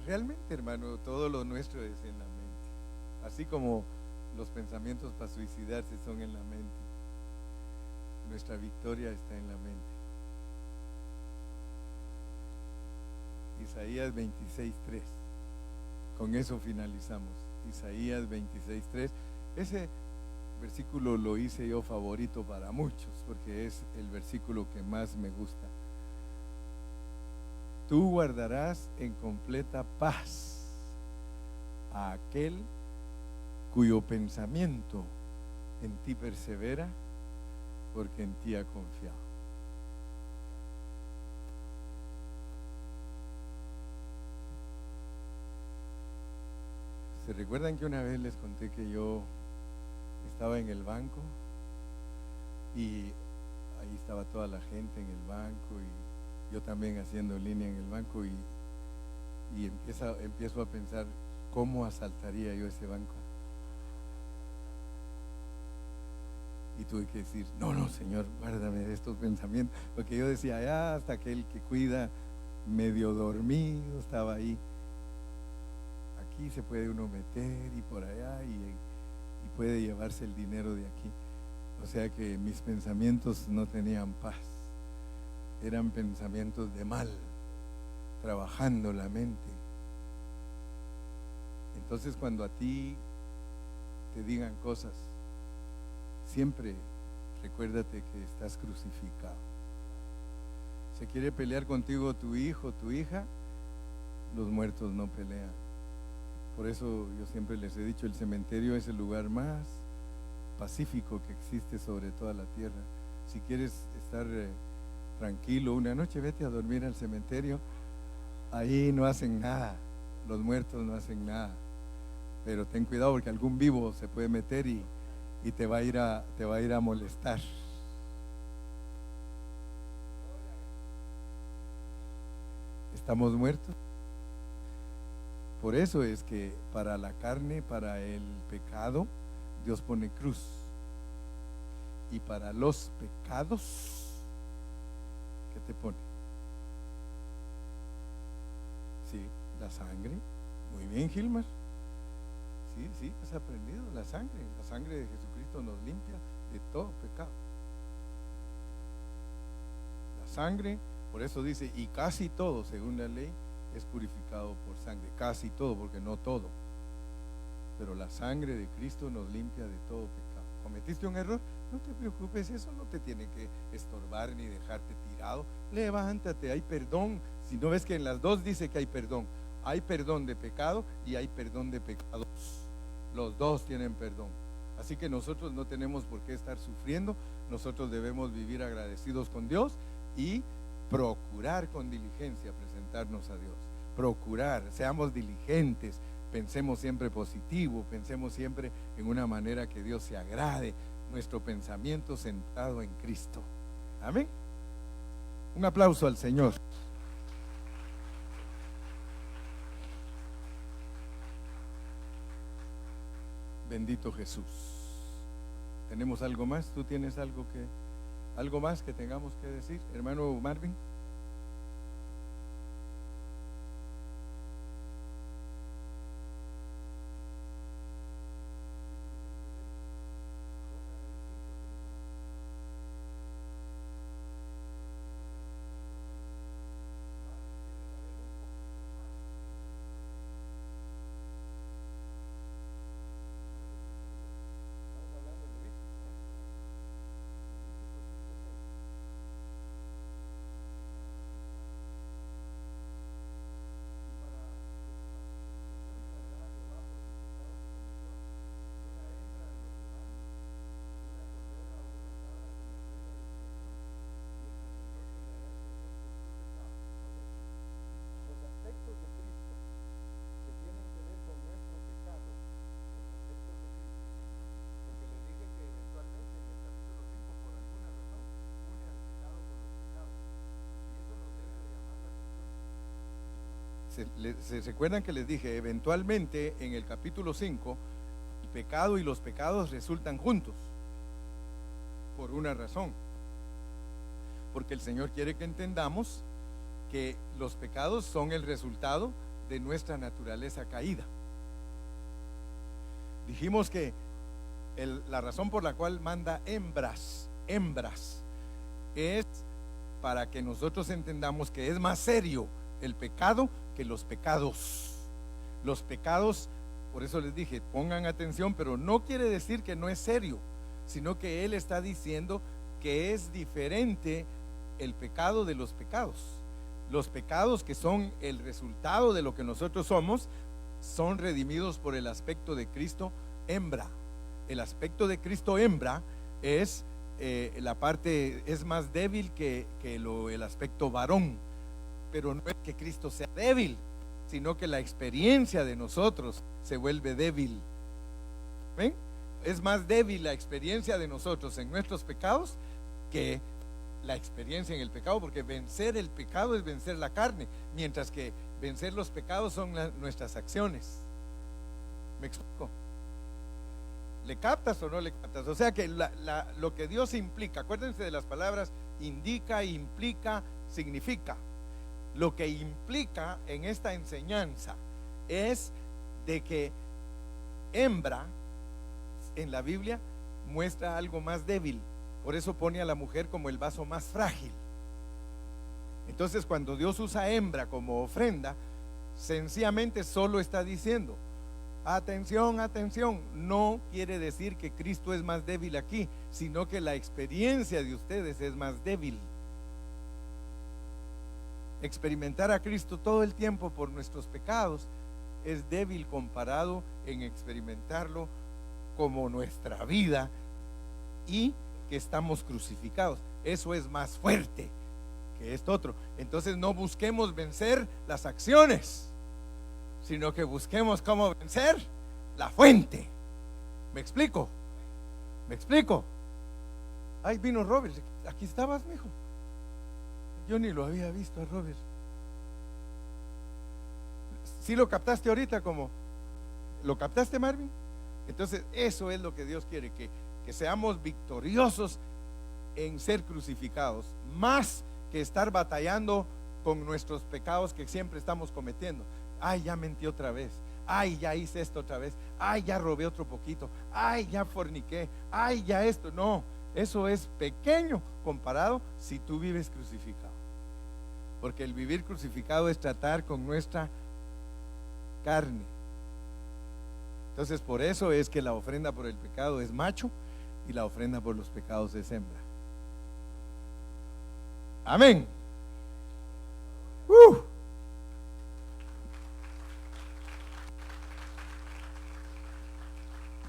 Realmente, hermano, todo lo nuestro es en la mente. Así como los pensamientos para suicidarse son en la mente, nuestra victoria está en la mente. Isaías 26:3. Con eso finalizamos. Isaías 26:3. Ese versículo lo hice yo favorito para muchos porque es el versículo que más me gusta. Tú guardarás en completa paz a aquel cuyo pensamiento en ti persevera, porque en ti ha confiado. ¿Se recuerdan que una vez les conté que yo estaba en el banco y ahí estaba toda la gente en el banco y yo también haciendo línea en el banco y empiezo a pensar cómo asaltaría yo ese banco? Y tuve que decir, no, Señor, guárdame de estos pensamientos. Porque yo decía, ya hasta aquel que cuida, medio dormido, estaba ahí. Aquí se puede uno meter y por allá y puede llevarse el dinero de aquí. O sea que mis pensamientos no tenían paz. Eran pensamientos de mal, trabajando la mente. Entonces cuando a ti te digan cosas, siempre recuérdate que estás crucificado. Se quiere pelear contigo tu hijo, tu hija, los muertos no pelean. Por eso yo siempre les he dicho, el cementerio es el lugar más pacífico que existe sobre toda la tierra. Si quieres estar tranquilo una noche, vete a dormir al cementerio. Ahí no hacen nada, los muertos no hacen nada. Pero ten cuidado porque algún vivo se puede meter y te va a ir a molestar. ¿Estamos muertos? Por eso es que para la carne, para el pecado, Dios pone cruz. Y para los pecados, ¿qué te pone? Sí, la sangre. Muy bien, Gilmar. Sí, has aprendido. La sangre de Jesucristo nos limpia de todo pecado. La sangre, por eso dice, y casi todo, según la ley, es purificado por sangre. Casi todo, porque no todo. Pero la sangre de Cristo nos limpia de todo pecado. ¿Cometiste un error? No te preocupes, eso no te tiene que estorbar ni dejarte tirado. Levántate, hay perdón. Si no ves que en las dos dice que hay perdón. Hay perdón de pecado y hay perdón de pecados. Los dos tienen perdón. Así que nosotros no tenemos por qué estar sufriendo. Nosotros debemos vivir agradecidos con Dios y procurar con diligencia presentarnos a Dios. Procurar, seamos diligentes, pensemos siempre positivo, pensemos siempre en una manera que Dios se agrade, nuestro pensamiento centrado en Cristo. Amén. Un aplauso al Señor. Bendito Jesús. ¿Tenemos algo más? ¿Tú tienes algo más que tengamos que decir, hermano Marvin? ¿Se recuerdan que les dije? Eventualmente en el capítulo 5 el pecado y los pecados resultan juntos por una razón, porque el Señor quiere que entendamos que los pecados son el resultado de nuestra naturaleza caída. Dijimos que la razón por la cual manda hembras es para que nosotros entendamos que es más serio el pecado que los pecados. Los pecados, por eso les dije, pongan atención, pero no quiere decir que no es serio, sino que Él está diciendo que es diferente el pecado de los pecados. Los pecados, que son el resultado de lo que nosotros somos, son redimidos por el aspecto de Cristo hembra. El aspecto de Cristo hembra es la parte, es más débil que el aspecto varón. Pero no es que Cristo sea débil, sino que la experiencia de nosotros se vuelve débil. ¿Ven? Es más débil la experiencia de nosotros en nuestros pecados que la experiencia en el pecado, porque vencer el pecado es vencer la carne, mientras que vencer los pecados son nuestras acciones. ¿Me explico? ¿Le captas o no le captas? O sea que lo que Dios implica, acuérdense de las palabras indica, implica, significa. Lo que implica en esta enseñanza es de que hembra en la Biblia muestra algo más débil. Por eso pone a la mujer como el vaso más frágil. Entonces, cuando Dios usa hembra como ofrenda, sencillamente solo está diciendo: atención, atención. No quiere decir que Cristo es más débil aquí, sino que la experiencia de ustedes es más débil. Experimentar a Cristo todo el tiempo por nuestros pecados es débil comparado en experimentarlo como nuestra vida y que estamos crucificados. Eso es más fuerte que esto otro. Entonces no busquemos vencer las acciones, sino que busquemos cómo vencer la fuente. ¿Me explico? ¿Me explico? Ay, vino Robert. Aquí estabas, mijo. Yo ni lo había visto a Robert. ¿Sí lo captaste ahorita? Como ¿lo captaste, Marvin? Entonces eso es lo que Dios quiere, que seamos victoriosos en ser crucificados, más que estar batallando con nuestros pecados que siempre estamos cometiendo. Ay, ya mentí otra vez. Ay, ya hice esto otra vez. Ay, ya robé otro poquito. Ay, ya forniqué. Ay, ya esto. No, eso es pequeño comparado si tú vives crucificado. Porque el vivir crucificado es tratar con nuestra carne. Entonces, por eso es que la ofrenda por el pecado es macho y la ofrenda por los pecados es hembra. Amén.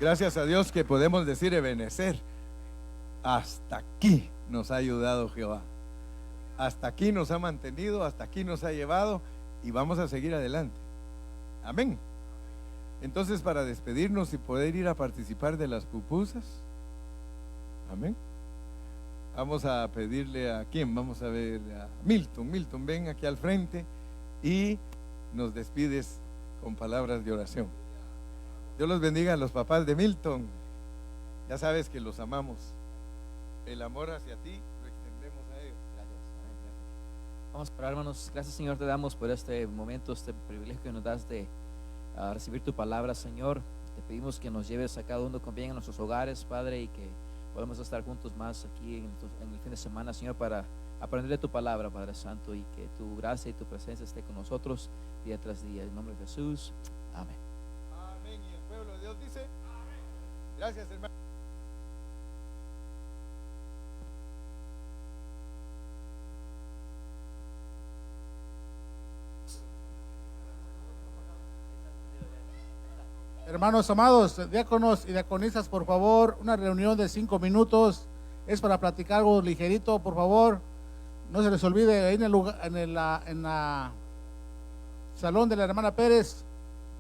Gracias a Dios que podemos decir Ebenecer. Hasta aquí nos ha ayudado Jehová. Hasta aquí nos ha mantenido, hasta aquí nos ha llevado y vamos a seguir adelante. Amén. Entonces, para despedirnos y poder ir a participar de las pupusas, amén, vamos a pedirle a quién, vamos a ver a Milton. Milton, ven aquí al frente y nos despides con palabras de oración. Dios los bendiga a los papás de Milton. Ya sabes que los amamos. El amor hacia ti lo extendemos a ellos. Gracias. Vamos a orar, hermanos. Gracias, Señor, te damos por este momento, este privilegio que nos das de recibir tu palabra, Señor. Te pedimos que nos lleves a cada uno con bien a nuestros hogares, Padre, y que podamos estar juntos más aquí en el fin de semana, Señor, para aprender de tu palabra, Padre Santo, y que tu gracia y tu presencia esté con nosotros día tras día. En nombre de Jesús, amén. Amén. Y el pueblo de Dios dice amén. Gracias, hermano. Hermanos amados, diáconos y diaconisas, por favor, una reunión de 5 minutos, es para platicar algo ligerito, por favor. No se les olvide ahí en el lugar, en la salón de la hermana Pérez.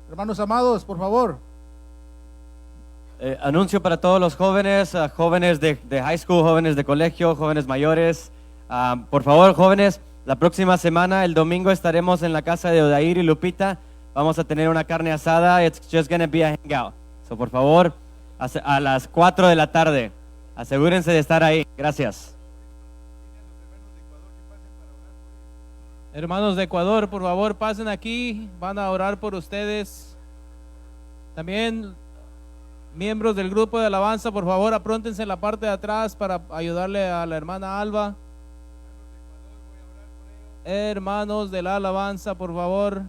Hermanos amados, por favor. Anuncio para todos los jóvenes, jóvenes de high school, jóvenes de colegio, jóvenes mayores. Por favor, jóvenes, la próxima semana, el domingo, estaremos en la casa de Odair y Lupita. Vamos a tener una carne asada. It's just gonna be a hangout. So, por favor, a las 4 de la tarde, asegúrense de estar ahí. Gracias. Hermanos de Ecuador, por favor, pasen aquí. Van a orar por ustedes. También, miembros del grupo de alabanza, por favor, apróntense en la parte de atrás para ayudarle a la hermana Alba. Hermanos de la alabanza, por favor.